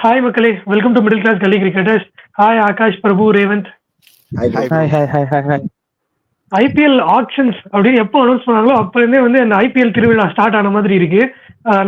Hi மக்களே, welcome to middle class கலி cricketers. Hi Akash, பிரபு, Revanth. IPL actions அப்படின்னு எப்போ அனௌன்ஸ் பண்ணாங்களோ அப்போலேருந்தே வந்து அந்த ஐபிஎல் திருவிழா ஸ்டார்ட் ஆன மாதிரி இருக்கு.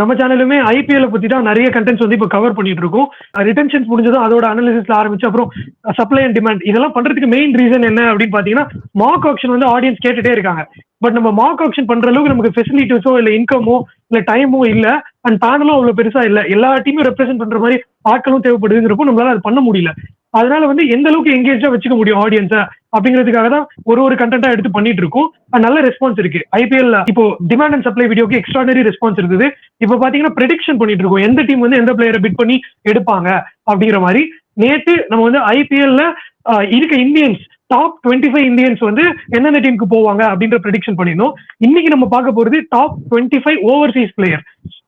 நம்ம சேனலுமே ஐபிஎல் பத்தி தான் நிறைய கண்டென்ட்ஸ் வந்து இப்போ கவர் பண்ணிட்டு இருக்கோம். ரிட்டன்ஷன்ஸ் முடிஞ்சதும் அதோட அனாலிசிஸ்ல ஆரம்பிச்சு அப்புறம் சப்ளை அண்ட் டிமாண்ட் இதெல்லாம் பண்றதுக்கு மெயின் ரீசன் என்ன அப்படின்னு பாத்தீங்கன்னா மார்க் ஆக்ஷன் வந்து ஆடியன்ஸ் கேட்டுட்டே இருக்காங்க. பட் நம்ம மார்க் ஆக்ஷன் பண்ற அளவுக்கு நமக்கு ஃபெசிலிட்டிஸோ இல்ல இன்கமோ இல்ல டைமோ இல்ல அண்ட் பேனலும் அவ்வளவு பெருசா இல்ல. எல்லா டீமும் ரெப்ரசென்ட் பண்ற மாதிரி ஆட்களும் தேவைப்படுதுங்கிறப்போ நம்மளால அது பண்ண முடியல. அதனால வந்து எந்த அளவுக்கு எங்கேஜா வச்சுக்க முடியும் ஆடியன்ஸை அப்படிங்கிறதுக்காக தான் ஒரு கண்டென்ட்டா எடுத்து பண்ணிட்டு இருக்கோம். நல்ல ரெஸ்பான்ஸ் இருக்கு. ஐபிஎல் இப்போ டிமாண்ட் அண்ட் சப்ளை வீடியோக்கு எக்ஸ்ட்ராடனரி ரெஸ்பான்ஸ் இருக்குது. இப்போ பாத்தீங்கன்னா ப்ரெடிக்ஷன் பண்ணிட்டு இருக்கோம் எந்த டீம் வந்து எந்த பிளேயரை பிட் பண்ணி எடுப்பாங்க அப்படிங்கிற மாதிரி. நேத்து நம்ம வந்து ஐபிஎல்ல இருக்க இந்தியன்ஸ் டாப் 25 இந்தியன்ஸ் வந்து எந்தெந்த டீமுக்கு போவாங்க அப்படின்ற ப்ரெடிக்ஷன் பண்ணிருந்தோம். இன்னைக்கு நம்ம பார்க்க போறது டாப் 25 ஓவர்சீஸ் பிளேயர்.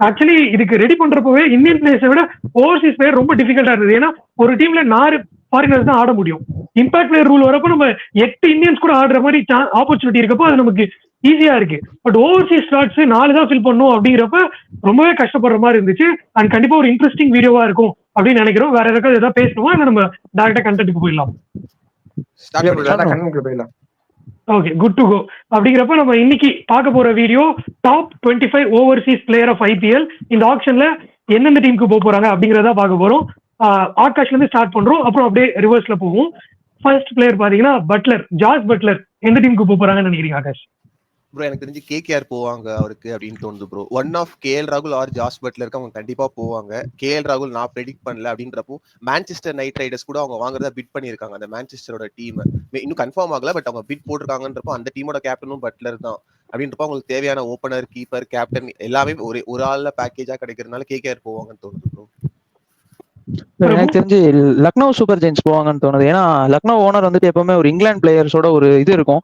ஆக்சுவலி இதுக்கு ரெடி பண்றப்பவே இந்தியன் பிளேயர்ஸை விட ஓவர்சீஸ் பிளேயர் ரொம்ப டிஃபிகல்ட்டா இருந்தது. ஏன்னா ஒரு டீம்ல 4 ஃபாரினர்ஸ் தான் ஆட முடியும். இம்பாக்ட் பிளேயர் ரூல் வரப்போ நம்ம 8 இந்தியன்ஸ் கூட ஆடுற மாதிரி ஆப்பர்ச்சுனிட்டி இருக்கப்போ அது நமக்கு ஈஸியா இருக்கு. பட் ஓவர்சீஸ் ஸ்லாட்ஸ் 4 தான் ஃபில் பண்ணும் அப்படிங்கிறப்ப ரொம்பவே கஷ்டப்படுற மாதிரி இருந்துச்சு. அண்ட் கண்டிப்பா ஒரு இன்ட்ரெஸ்டிங் வீடியோவா இருக்கும் அப்படின்னு நினைக்கிறோம். வேற ஏதாவது பேசணுமா இல்ல நம்ம டைரக்டா கண்டென்ட்க்கு போயிடலாம்? Okay, good to go. அப்படிங்கிறப்ப நம்ம இன்னைக்கு பார்க்க போற video top 25 overseas player of IPL. இந்த ஆப்ஷன்ல எந்தெந்த டீமுக்கு போக போறாங்க அப்படிங்கறத பார்க்க போறோம். ஆகாஷ்ல இருந்து ஸ்டார்ட் பண்றோம், அப்புறம் அப்படியே ரிவர்ஸ்ல போகும். ஃபர்ஸ்ட் பிளேயர் பாத்தீங்கன்னா பட்லர், ஜாஸ் பட்லர். எந்த டீமுக்கு போக போறாங்கன்னு நினைக்கிறீங்க ஆகாஷ்? ப்ரோ எனக்கு தெரிஞ்சு கேகேஆர் போவாங்க அவருக்கு அப்படின்னு தோணுது ப்ரோ. ஒன் ஆஃப் கேஎல் ராகுல் ஆர் ஜாஸ் பட்லருக்கு அவங்க கண்டிப்பா போவாங்க. கேஎல் ராகுல் நான் ப்ரெடிக்ட் பண்ணல அப்படின்றப்போ மான்செஸ்டர் நைட் ரைடர்ஸ் கூட அவங்க வாங்குறதா பிட் பண்ணியிருக்காங்க. அந்த மான்செஸ்டரோட டீம் இன்னும் கன்ஃபார்ம் ஆகல, பட் அவங்க பிட் போட்டிருக்காங்கன்றப்போ அந்த டீமோட கேப்டனும் பட்லர் தான் அப்படின்றப்போ அவங்களுக்கு தேவையான ஓப்பனர், கீப்பர், கேப்டன் எல்லாமே ஒரு ஆள்ல பேக்கேஜா கிடைக்கிறதுனால கேகேஆர் போவாங்கன்னு தோணுது ப்ரோ. எனக்கு தெரிஞ்சு லக்னோ சூப்பர் ஜெயின்ஸ் போவாங்கன்னு தோணுது. ஏன்னா லக்னோ ஓனர் வந்துட்டு எப்பவுமே ஒரு இங்கிலாந்து பிளேயர்ஸோட ஒரு இது இருக்கும்.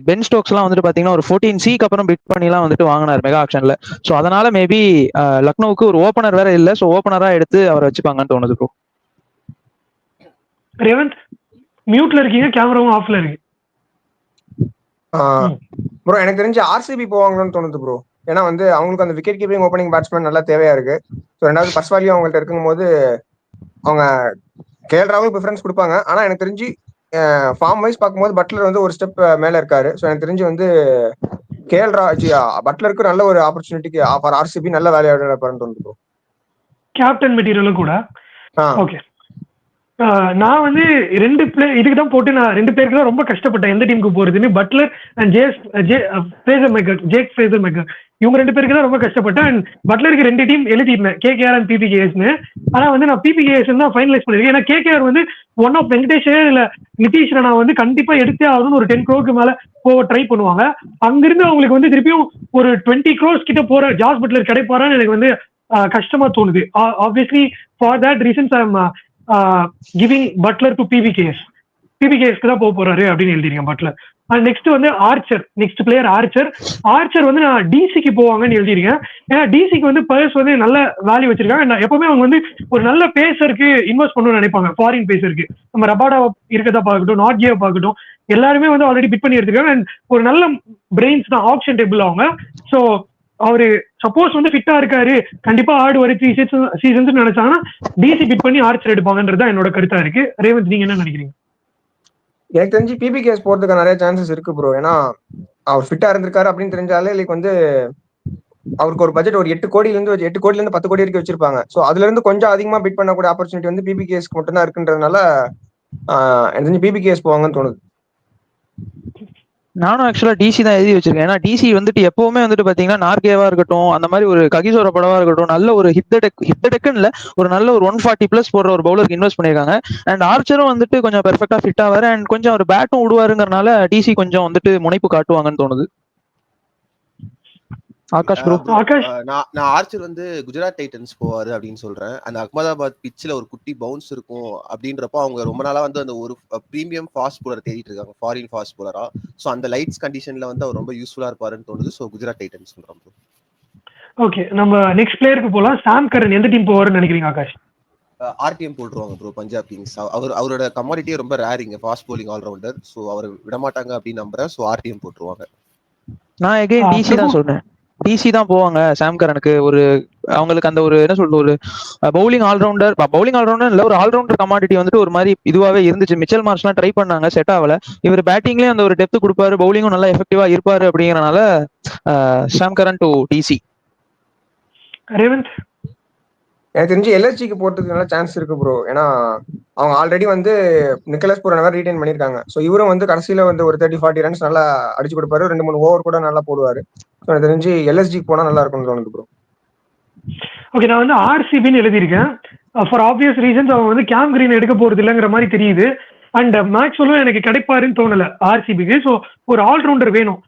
பென் ஸ்டோக்ஸ் எல்லாம் வந்துட்டு பாத்தீங்கன்னா ஒரு 14C அப்புறம் பிட் பண்ணி எல்லாம் வந்துட்டு வாங்கினார் மெகா ஆக்ஷன்ல. சோ அதனால மேபி லக்னோவுக்கு ஒரு ஓப்பனர் வேற இல்ல, சோ ஓப்பனரா எடுத்து அவரை வச்சுப்பாங்கன்னு தோணுது ப்ரோ. ரேவந்த் மியூட்ல இருக்கீங்க, கேமராவும் ஆஃப்ல இருக்கு. ப்ரோ எனக்கு தெரிஞ்சு ஆர்சிபி போவாங்கன்னு தோணுது ப்ரோ. ஏன்னா வந்து அவங்களுக்கு அந்த விக்கெட் கீப்பிங் ஓப்பனிங் பேட்ஸ்மேன் நல்லா தேவையா இருக்கு. ஸோ ரெண்டாவது பர்ஸ்வாலியும் அவங்கள்ட்ட இருக்கும்போது அவங்க கேஎல் ராகுல் ப்ரிஃபரன்ஸ் கொடுப்பாங்க. ஆனா எனக்கு தெரிஞ்சு ஃபார்ம் வைஸ் பார்க்கும்போது பட்லர் வந்து ஒரு ஸ்டெப் மேல இருக்காரு. ஸோ எனக்கு தெரிஞ்சு வந்து கேஎல் பட்லருக்கு நல்ல ஒரு ஆப்பர்ச்சுனிட்டிக்கு ஃபார் ஆர்சிபி நல்ல வேலையாட தோணுது ப்ரோ. கேப்டன் மெட்டீரியலும் கூட. ஓகே, நான் வந்து இதுக்கு தான் போட்டு நான் 2 பேருக்கு தான் ரொம்ப கஷ்டப்பட்டேன் எந்த டீமுக்கு போறதுன்னு. Buttler and Jake Fraser McGurk இவங்க 2 பேருக்கு தான் ரொம்ப கஷ்டப்பட்டேன். அண்ட் பட்லருக்கு 2 டீம் எழுதிருந்தேன், கேகேஆர் அண்ட் பிபிகேஎஸ்னு. ஆனா வந்து நான் பிபிகேஎஸ் தான் ஃபைனலைஸ் பண்ணிருக்கேன். ஏன்னா கேகேஆர் வந்து ஒன் ஆஃப் வெங்கடேஷ் இல்ல நிதிஷ் ராணா வந்து கண்டிப்பா எடுத்தே ஆகணும்னு ஒரு 10 crore மேல போக ட்ரை பண்ணுவாங்க. அங்கிருந்து அவங்களுக்கு வந்து திருப்பியும் ஒரு 20 crore கிட்ட போற ஜாஸ் பட்லர் கிடைப்பாரான்னு எனக்கு வந்து கஷ்டமா தோணுது. Obviously for that reasons I am giving Buttler to பிபிகேஎஸ்க்கு தான் போக போறாரு அப்படின்னு எழுதிருக்கேன் பட்லர். அண்ட் நெக்ஸ்ட் வந்து ஆர்ச்சர், நெக்ஸ்ட் பிளேயர் ஆர்ச்சர் வந்து நான் டிசிக்கு போவாங்கன்னு எழுதிருக்கேன். ஏன்னா டிசிக்கு வந்து பிளேயர்ஸ் வந்து நல்ல வேல்யூ வச்சிருக்காங்க. எப்பவுமே அவங்க வந்து ஒரு நல்ல பேசருக்கு இன்வெஸ்ட் பண்ணணும்னு நினைப்பாங்க. ஃபாரின் பேசருக்கு நம்ம ரபாடா இருக்கதா பார்க்கட்டும், நாட்கியா பார்க்கட்டும், எல்லாருமே வந்து ஆல்ரெடி பிட் பண்ணி எடுத்துருக்காங்க. அண்ட் ஒரு நல்ல பிரெயின்ஸ் தான் ஆப்ஷன் டேபிள் அவங்க. ஸோ அவரு சப்போஸ் வந்து ஃபிட்டா இருக்காரு, கண்டிப்பா ஆடுவாரு 3 சீசன்ஸ் நினைச்சாங்கன்னா டிசி பிட் பண்ணி ஆர்ச்சர் எடுப்பாங்கன்றது தான் என்னோட கருத்தா இருக்கு. ரேவந்த் நீங்க என்ன நினைக்கிறீங்க? எனக்கு தெரிஞ்சு பிபிகேஎஸ் போறதுக்கு நிறைய சான்சஸ் இருக்கு ப்ரோ. ஏன்னா அவர் ஃபிட்டா இருந்திருக்காரு அப்படின்னு தெரிஞ்சாலே லைக் வந்து அவருக்கு ஒரு பட்ஜெட் ஒரு 8 கோடியில இருந்து 10 கோடி வரைக்கும் வச்சிருப்பாங்க. ஸோ அதுல இருந்து கொஞ்சம் அதிகமா பிட் பண்ணக்கூடிய ஆப்பர்ச்சுனிட்டி வந்து பிபிகேஎஸ்க்கு மட்டும் தான் இருக்குன்றதுனால எனக்கு தெரிஞ்சு பிபிகேஎஸ் போவாங்கன்னு தோணுது. நானும் ஆக்சுவலா டிசி தான் எழுதி வச்சிருக்கேன். ஏன்னா டிசி வந்துட்டு எப்பவுமே வந்துட்டு பாத்தீங்கன்னா நார்கேவா இருக்கட்டும், அந்த மாதிரி ஒரு ககிசோர படவா இருக்கட்டும், நல்ல ஒரு ஹிப்டெக்குன்னு ஒரு நல்ல ஒரு 140+ போடுற ஒரு பவுலருக்கு இன்வெஸ்ட் பண்ணிருக்காங்க. அண்ட் ஆர்ச்சரும் வந்துட்டு கொஞ்சம் பெர்ஃபெக்டா ஃபிட் ஆவாரு அண்ட் கொஞ்சம் ஒரு பேட்டும் விடுவாருங்கிறனால டிசி கொஞ்சம் வந்துட்டு முனைப்பு காட்டுவாங்கன்னு தோணுது. ஆகாஷ் ப்ரோ. நான் ஆர்ச்சர் வந்து குஜராத் டைட்டன்ஸ் போவாரு அப்படின்னு சொல்றேன். அந்த அகமதாபாத் பிட்ச்ல ஒரு குட்டி பவுன்ஸ் இருக்கும் அப்படின்றப்போ அவங்க ரொம்ப நாளா வந்து அந்த ஒரு பிரீமியம் ஃபாஸ்ட் போலர் தேடிட்டு இருக்காங்க, ஃபாரின் ஃபாஸ்ட் போலரா. ஸோ அந்த லைட்ஸ் கண்டிஷன்ல வந்து அவர் ரொம்ப யூஸ்ஃபுல்லா இருப்பாருன்னு தோணுது. ஸோ குஜராத் டைட்டன்ஸ் சொல்றேன். ஓகே, நம்ம நெக்ஸ்ட் பிளேயருக்கு போலாம். சாம் கரன் எந்த டீம் போவாருன்னு நினைக்கிறீங்க ஆகாஷ்? ஆர்டிஎம் போட்டுருவாங்க ப்ரோ, பஞ்சாப் கிங்ஸ். அவரோட கமாடிட்டியே ரொம்ப ரேரிங்க, ஃபாஸ்ட் போலிங் ஆல்ரவுண்டர். ஸோ அவர் விடமாட்டாங்க அப்படின்னு நம்புறேன். ஸோ ஆர்டிஎம் போட்டுருவாங்க. நான் எகைன் டிசி தான் சொல்றேன். டிசி தான் போவாங்க சாம் கரனுக்கு. ஒரு அவங்களுக்கு அந்த ஒரு என்ன சொல்றது, ஒரு பவுலிங் ஆல்ரவுண்டர் இல்ல, ஒரு ஆல்ரவுண்டர் கமாடிட்டி வந்துட்டு ஒரு மாதிரி இதுவாவே இருந்துச்சு. மிச்சல் மார்ஷ்லாம் ட்ரை பண்ணாங்க, செட் ஆகல. இவர் பேட்டிங்லயும் அந்த ஒரு டெப்த் கொடுப்பாரு, பவுலிங்கும் நல்லா எஃபெக்டிவா இருப்பாரு அப்படிங்கறனால சாம் கரன் டு டிசி. ரேவந்த் எனக்கு தெரிஞ்சு எல்எஸ்ஜிக்கு போறதுக்கு நல்ல சான்ஸ் இருக்கு ப்ரோ. ஏன்னா அவங்க ஆல்ரெடி வந்து நிக்கலஸ் பூரன் ரீடைன் பண்ணிருக்காங்க. ஸோ இவரும் வந்து கடைசியில வந்து ஒரு 30-40 ரன்ஸ் நல்லா அடிச்சு கொடுப்பாரு, 2-3 ஓவர் கூட நல்லா போடுவாரு. ஸோ எனக்கு தெரிஞ்சு எல்எஸ்ஜிக்கு போனா நல்லா இருக்கும்னு தோணுது ப்ரோ. ஓகே, நான் வந்து ஆர்சிபின்னு எழுதியிருக்கேன். ஃபார் ஆப்வியஸ் ரீசன்ஸ் அவங்க வந்து கேம் கிரீன் எடுக்க போறது இல்லைங்கிற மாதிரி தெரியுது. அண்ட் மேக்ஸ்வெல்லும் எனக்கு கிடைப்பாருன்னு தோணல ஆர்சிபிக்கு. ஸோ ஒரு ஆல்ரவுண்டர் வேணும்.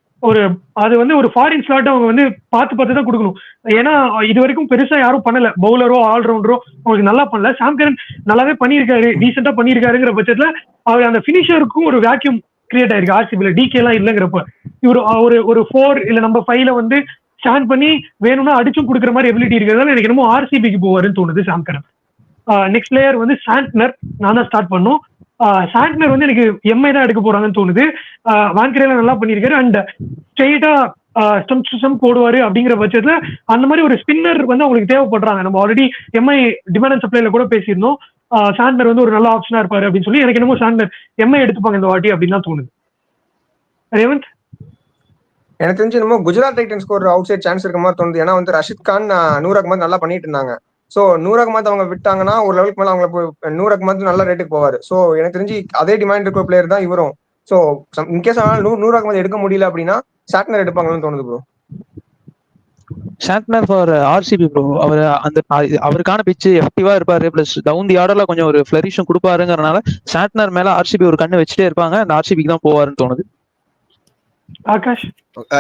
அது வந்து ஒரு ஃபாரின் ஸ்லாட் அவங்க வந்து பார்த்து தான் கொடுக்கணும். ஏன்னா இது வரைக்கும் பெருசா யாரும் பண்ணல, பவுலரோ ஆல்ரவுண்டரோ அவங்களுக்கு நல்லா பண்ணல. சாம் கரன் நல்லாவே பண்ணியிருக்காரு, டீசெண்டா பண்ணியிருக்காருங்கிற பட்சத்துல அவர் அந்த பினிஷருக்கும் ஒரு வேக்யூம் கிரியேட் ஆயிருக்கு ஆர்சிபில. டிகே எல்லாம் இல்லைங்கிறப்ப இவர் ஒரு 4 இல்ல நம்பர் 5ல வந்து ஸ்டாண்ட் பண்ணி வேணும்னா அடிச்சும் கொடுக்குற மாதிரி எபிலிட்டி இருக்கிறதால எனக்கு என்னமோ ஆர்சிபிக்கு போவாருன்னு தோணுது சாம் கரன். நெக்ஸ்ட் பிளேயர் வந்து சாண்ட்னர். நான் தான் ஸ்டார்ட் பண்ணோம். சாண்ட்னர் வந்து எனக்கு எம்ஐ தான் எடுக்க போறாங்கன்னு தோணுது. வான்கரேல நல்லா பண்ணியிருக்காரு அண்ட் ஸ்ட்ரெயிட்டா ஸ்டம் போடுவாரு அப்படிங்கிற பட்சத்துல அந்த மாதிரி ஒரு ஸ்பின்னர் வந்து அவங்களுக்கு தேவைப்படுறாங்க. நம்ம ஆல்ரெடி எம்ஐ டிமாண்ட் அண்ட் சப்ளைல கூட பேசியிருந்தோம். சாண்ட்னர் வந்து ஒரு நல்ல ஆப்ஷனா இருப்பாரு அப்படின்னு சொல்லி எனக்கு என்னமோ சாண்ட்னர் எம்ஐ எடுத்துப்பாங்க இந்த வாட்டி அப்படின்னு தான் தோணுது. ரேவந்த் எனக்கு தெரிஞ்சு என்னமோ குஜராத் டைட்டன்ஸ்க்கு ஒரு அவுட் சைட் சான்ஸ் இருக்க மாதிரி தோணுது. ஏன்னா வந்து ரஷித் கான், நூர் அகமது நல்லா பண்ணிட்டு இருந்தாங்க. ஸோ நூர் அகமது அவங்க விட்டாங்கன்னா ஒரு லெவலுக்கு மேல அவங்க நூர் அகமது நல்ல ரேட்டுக்கு போவாரு. ஸோ எனக்கு தெரிஞ்சு அதே டிமாண்ட் இருக்கிற பிளேயர் தான் இவரும். ஸோ இன்கேஸ் அவனால நூர் அகமது எடுக்க முடியல அப்படின்னா சாட்னர் எடுப்பாங்கன்னு தோணுது bro. Santner for RCB bro. அவருக்கான பிச்சு எஃபெக்டிவா இருப்பாரு, பிளஸ் டவுன் தி ஆர்டர்ல கொஞ்சம் ஒரு ஃபிளரிஷும் கொடுப்பாருங்கிறனால சாண்ட்னர் மேல ஆர்சிபி ஒரு கண்ணு வச்சுட்டே இருப்பாங்க. அந்த ஆர்சிபிக்கு தான் போவாருன்னு தோணுது. ஆகாஷ்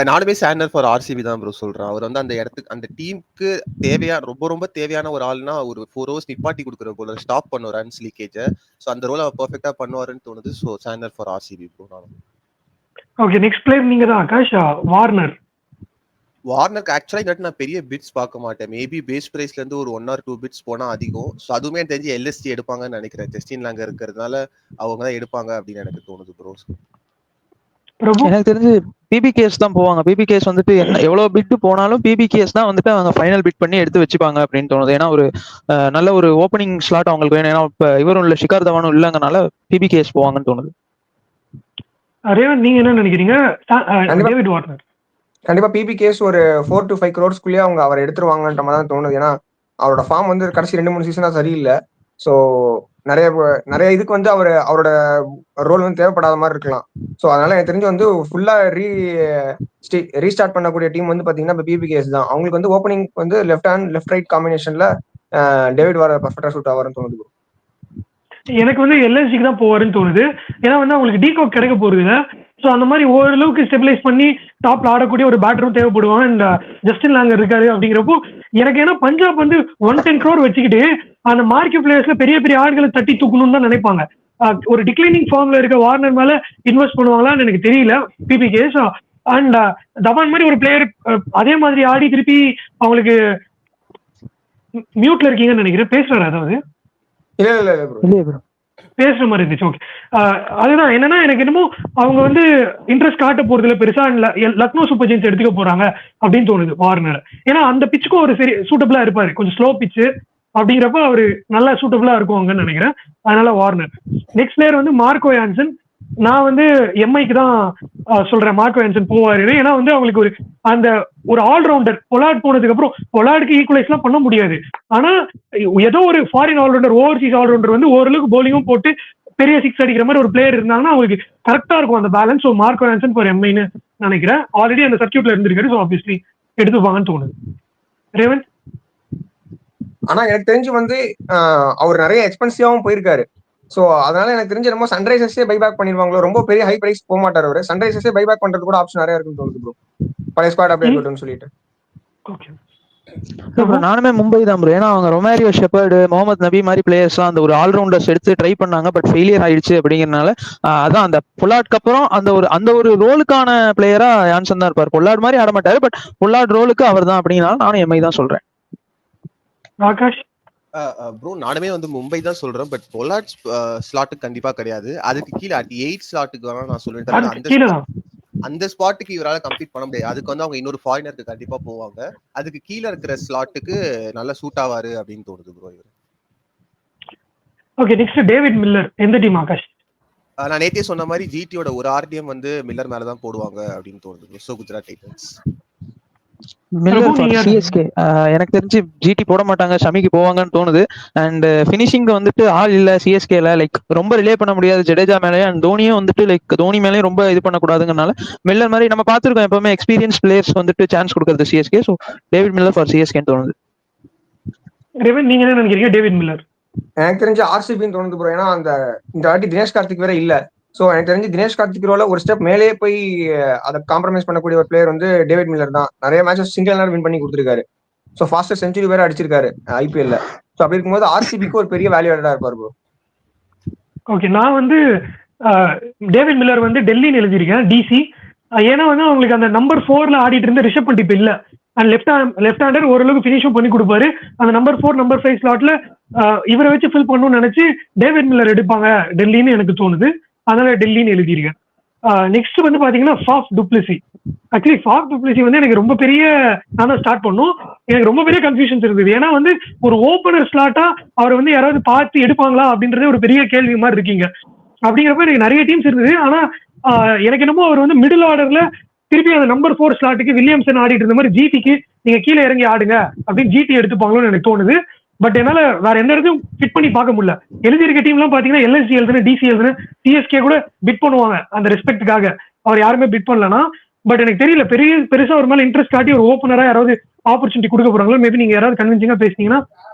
நானுமே சாண்டர் ஃபார் ஆர்சிபி தான் ப்ரோ சொல்றேன். அவர் வந்து அந்த இடத்துக்கு அந்த டீமுக்கு தேவையான ரொம்ப தேவையான ஒரு ஆள்னா ஒரு 4 ஓவர்ஸ் நிப்பாட்டி கொடுக்குற போல ஸ்டாப் பண்ணுவார் ரன்ஸ் லீக்கேஜ். ஸோ அந்த ரோல் அவர் பெர்ஃபெக்டா பண்ணுவாருன்னு தோணுது. So Santner for RCB bro. நான் ஓகே, நெக்ஸ்ட் பிளேயர் நீங்க தான் ஆகாஷ். வார்னருக்கு ஆக்சுவலா நான் பெரிய பிட்ஸ் பார்க்க மாட்டேன். மேபி பேஸ் பிரைஸ்ல இருந்து ஒரு 1 or 2 பிட்ஸ் போனா அதிகம். ஸோ அதுவுமே எனக்கு தெரிஞ்சு எல்எஸ்டி எடுப்பாங்கன்னு நினைக்கிறேன். ஜஸ்டின் லாங்கர் இருக்கிறதுனால அவங்க தான் எடுப்பாங்க அப்படின்னு எனக்கு தோணுது ப்ரோ. எனக்கு தெரிஞ்சு பிபிகேஎஸ் தான் போவாங்க. பிபிகேஎஸ் வந்துட்டு எவ்வளவு பிட் போனாலும் பிபிகேஎஸ் தான் வந்துட்டு அவங்க ஃபைனல் பிட் பண்ணி எடுத்து வச்சுப்பாங்க அப்படின்னு தோணுது. ஏன்னா ஒரு நல்ல ஒரு ஓப்பனிங் ஸ்லாட் அவங்களுக்கு வேணும். ஏன்னா இப்ப இவரும் இல்ல, ஷிகார் தவானும் இல்லைங்கனால பிபிகேஎஸ் போவாங்கன்னு தோணுது. ரேவந்த் நீங்க என்ன நினைக்கிறீங்க? டேவிட் வார்னர் கண்டிப்பா பிபிகேஎஸ் ஒரு 4 to 5 crores அவங்க அவர் எடுத்துருவாங்கன்ற மாதிரி தான் தோணுது. ஏன்னா அவரோட ஃபார்ம் வந்து கடைசி 2-3 சீசனா சரியில்லை. ஸோ நிறைய இதுக்கு வந்து அவரோட ரோல் வந்து தேவைப்படாத மாதிரி இருக்கலாம். ஸோ அதனால எனக்கு தெரிஞ்சு வந்து ஃபுல்லா ரீஸ்டார்ட் பண்ணக்கூடிய டீம் வந்து பாத்தீங்கன்னா இப்போ பிபிகேஎஸ் தான். அவங்களுக்கு வந்து ஓப்பனிங் வந்து லெஃப்ட் ரைட் காம்பினேஷன்ல டேவிட் வார்னர் பர்ஃபெக்டா சூட் ஆவாருன்னு தோணுது. எனக்கு வந்து எல்எஸ்ஜிக்கு தான் போவாருன்னு தோணுது. ஏன்னா வந்து அவங்களுக்கு டீகாக் கிடைக்க போறது இல்லை. ஸோ அந்த மாதிரி ஓரளவுக்கு ஸ்டெபிலைஸ் பண்ணி டாப்ல ஆடக்கூடிய ஒரு பேட்டரும் தேவைப்படுவாங்க. அண்ட் ஜஸ்டின் லாங்கர் இருக்காரு அப்படிங்கிறப்போ எனக்கு ஏன்னா பஞ்சாப் வந்து 110 crore வச்சுக்கிட்டு அந்த மார்க்கெட் பிளேயர்ஸ்ல பெரிய பெரிய ஆடுகளை தட்டி தூக்கணும்னு தான் நினைப்பாங்க. ஒரு டிக்ளைனிங் ஃபார்ம்ல இருக்க வார்னர் மேல இன்வெஸ்ட் பண்ணுவாங்களான்னு எனக்கு தெரியல பிபிகேஎஸ். அண்ட் தவான் மாதிரி ஒரு பிளேயர் அதே மாதிரி ஆடி திருப்பி அவங்களுக்கு மியூட்ல இருக்கீங்கன்னு நினைக்கிறேன். பேசுறாரு அதாவது பேசுற மாதிரி இருந்துச்சு. ஓகே, அதுதான் என்னன்னா எனக்கு என்னமோ அவங்க வந்து இன்ட்ரெஸ்ட் காட்ட போறது இல்லை பெருசா. லக்னோ சூப்பர் ஜெயின்ஸ் எடுத்துக்க போறாங்க அப்படின்னு தோணுது வார்னர். ஏன்னா அந்த பிச்சுக்கும் ஒரு சரி சூட்டபிளா இருப்பாரு. கொஞ்சம் ஸ்லோ பிச்சு அப்படிங்கிறப்ப அவரு நல்லா சூட்டபிளா இருக்குவாங்கன்னு நினைக்கிறேன். அதனால வார்னர். நெக்ஸ்ட் பிளேயர் வந்து மார்க்கோ யான்சன். நான் வந்து எம்ஐக்கு தான் சொல்றேன் மார்க்கோ யான்சன் போவாரு. ஏன்னா வந்து அவங்களுக்கு ஒரு ஆல்ரவுண்டர் பொலாட் போனதுக்கு அப்புறம் பொலாடுக்கு ஈக்குவலைஸ் எல்லாம் பண்ண முடியாது. ஆனா ஏதோ ஒரு ஃபாரின் ஆல்ரவுண்டர், ஓவர்சீஸ் ஆல்ரவுண்டர் வந்து ஓரளவுக்கு போலிங்கும் போட்டு பெரிய 6 அடிக்கிற மாதிரி ஒரு பிளேயர் இருந்தாங்கன்னா அவங்களுக்கு கரெக்டா இருக்கும் அந்த balance. So Marco Jansen for எம்ஐன்னு நினைக்கிறேன். ஆல்ரெடி அந்த சர்க்கியூட்ல இருந்திருக்காரு. ஸோ ஆப்வியஸ்லி எடுத்துப்பாங்கன்னு தோணுது. ரேவந்த் ஆனா எனக்கு தெரிஞ்சு வந்து அவர் நிறைய எக்ஸ்பென்சிவாவும் போயிருக்காரு. சோ அதனால எனக்கு தெரிஞ்சு என்னமோ சன்ரைசர்ஸே பைபேக் பண்ணிடுவாங்களோ. ரொம்ப பெரிய ஹை பிரைஸ் போக மாட்டார் அவரு. சன்ரைசர்ஸே பைபேக் பண்றது கூட ஆப்ஷன் நிறைய இருக்குன்னு தோணுது ப்ரோ. பழைய ஸ்குவாட் அப்படியே இருக்கட்டும்னு சொல்லிட்டு. நானுமே மும்பை தான் ப்ரோ. ஏன்னா அவங்க ரொமாரியோ ஷெப்பர்டு, முகமது நபி மாதிரி பிளேயர்ஸ்லாம் அந்த ஒரு ஆல்ரவுண்டர்ஸ் எடுத்து ட்ரை பண்ணாங்க. பட் ஃபெயிலியர் ஆயிடுச்சு அப்படிங்கிறனால அதான் அந்த பொல்லாட்க்கு அப்புறம் அந்த ஒரு ரோலுக்கான பிளேயரா யான்சன் தான் இருப்பார். பொல்லாட் மாதிரி ஆட மாட்டாரு, பட் பொல்லாட் ரோலுக்கு அவர் தான் அப்படிங்கிறனால நானும் எம்ஐ தான் சொல்றேன். ஆகாஷ் ப்ரோ நானுமே வந்து மும்பை தான் சொல்றேன். பட் பொலாட் ஸ்லாட்டுக்கு கண்டிப்பா கிடையாது. அதுக்கு கீழே 8 ஸ்லாட்டுக்கு வேணா நான் சொல்லிட்டேன். அந்த ஸ்பாட்டுக்கு இவரால கம்ப்ளீட் பண்ண முடியாது. அதுக்கு வந்து அவங்க இன்னொரு ஃபாரினருக்கு கண்டிப்பா போவாங்க. அதுக்கு கீழ இருக்கிற ஸ்லாட்டுக்கு நல்லா சூட் ஆவாரு அப்படின்னு தோணுது ப்ரோ இவரு. ஓகே, நெக்ஸ்ட் டேவிட் மில்லர் எந்த டீம் ஆகாஷ்? நான் நேத்தே சொன்ன மாதிரி ஜிடியோட ஒரு ஆர்டிஎம் வந்து மில்லர் மேலதான் போடுவாங்க அப்படின்னு தோணுது. So Gujarat Titans. Miller for CSK. எனக்கு தெரிஞ்சு ஜிடி போட மாட்டாங்க, ஷமிக்கு போவாங்கன்னு தோணுது. அண்ட் ஃபினிஷிங் வந்துட்டு ஆள் இல்ல சிஎஸ்கேல, லைக் ரொம்ப ரிலே பண்ண முடியாது ஜடேஜா மேலேயே. அண்ட் தோனியும் வந்துட்டு லைக் தோனி மேலேயும் ரொம்ப இது பண்ணக்கூடாதுங்கனால மில்லர் மாதிரி நம்ம பார்த்துருக்கோம் எப்பவுமே எக்ஸ்பீரியன்ஸ் பிளேயர்ஸ் வந்துட்டு சான்ஸ் கொடுக்குறது CSK. So David Miller for சிஎஸ்கேன்னு தோணுது. ரேவன் நீங்க என்ன நினைக்கிறீங்க டேவிட் மில்லர்? எனக்கு தெரிஞ்ச ஆர்சிபின்னு தோணுது ப்ரோ. ஏன்னா இந்த வாட்டி தினேஷ் கார்த்திக் வேற இல்ல. ஸோ எனக்கு தெரிஞ்சு தினேஷ் கார்த்திக் ரோல ஒரு ஸ்டெப் மேலேயே போய் அதை காம்ப்ரமைஸ் பண்ணக்கூடிய ஒரு பிளேயர் வந்து டேவிட் மில்லர் தான். நிறைய மேட்சஸ் சிங்கிள் நேரம் வின் பண்ணி கொடுத்துருக்காரு. ஸோ ஃபாஸ்டஸ்ட் செஞ்சுரி வேற அடிச்சிருக்காரு ஐபிஎல்ல. ஸோ அப்படி இருக்கும்போது ஆர்சிபிக்கு ஒரு பெரிய வேல்யூ ஆடா இருப்பார் ப்ரோ. ஓகே, நான் வந்து டேவிட் மில்லர் வந்து டெல்லின்னு எழுதியிருக்கேன் டிசி. ஏன்னா வந்து அவங்களுக்கு அந்த நம்பர் 4ல ஆடிட்டு இருந்த ரிஷப் பண்ட் இப்ப இல்ல. அண்ட் லெஃப்ட் ஹேண்டர் ஓரளவுக்கு ஃபினிஷும் பண்ணி கொடுப்பாரு. அந்த நம்பர் 4 நம்பர் 5 ஸ்லாட்ல இவரை வச்சு ஃபில் பண்ணணும்னு நினைச்சு டேவிட் மில்லர் எடுப்பாங்க டெல்லின்னு எனக்கு தோணுது. அதனால டெல்லின்னு எழுதியிருக்கேன். நெக்ஸ்ட் வந்து பாத்தீங்கன்னா Faf du Plessis. Actually Faf du Plessis வந்து எனக்கு ரொம்ப பெரிய, நான் தான் ஸ்டார்ட் பண்ணும், எனக்கு ரொம்ப பெரிய கன்ஃபியூஷன்ஸ் இருந்தது. ஏன்னா வந்து ஒரு ஓப்பனர் ஸ்லாட்டா அவரை வந்து யாராவது பார்த்து எடுப்பாங்களா அப்படின்றதே ஒரு பெரிய கேள்வி மாதிரி இருக்கீங்க. அப்படிங்கிறப்ப எனக்கு நிறைய டீம்ஸ் இருந்தது. ஆனா எனக்கு என்னமோ அவர் வந்து மிடில் ஆர்டர்ல திருப்பி அந்த நம்பர் 4 ஸ்லாட்டுக்கு வில்லியம்சன் ஆடிட்டு இருந்த மாதிரி ஜிடிக்கு நீங்க கீழே இறங்கி ஆடுங்க அப்படின்னு ஜிடி எடுத்துப்பாங்களோன்னு எனக்கு தோணுது. பட் என்னால வேற எந்த இடத்தையும் ஃபிட் பண்ணி பார்க்க முடியல. எழுதியிருக்க டீம் எல்லாம் பாத்தீங்கன்னா எல்எஸ்ஜி எழுதுன, டிசி எழுதுன, சிஎஸ்கே கூட பிட் பண்ணுவாங்க அந்த ரெஸ்பெக்டுக்காக. அவர் யாருமே பிட் பண்ணலன்னா. பட் எனக்கு தெரியல பெருசா ஒரு மேல இன்ட்ரெஸ்ட் காட்டி ஒரு ஓப்பனரா யாராவது ஆப்பர்ச்சுனிட்டி கொடுக்க போறாங்களோ. மேபி நீங்க யாராவது கன்வின்சிங்கா பேசினீங்கன்னா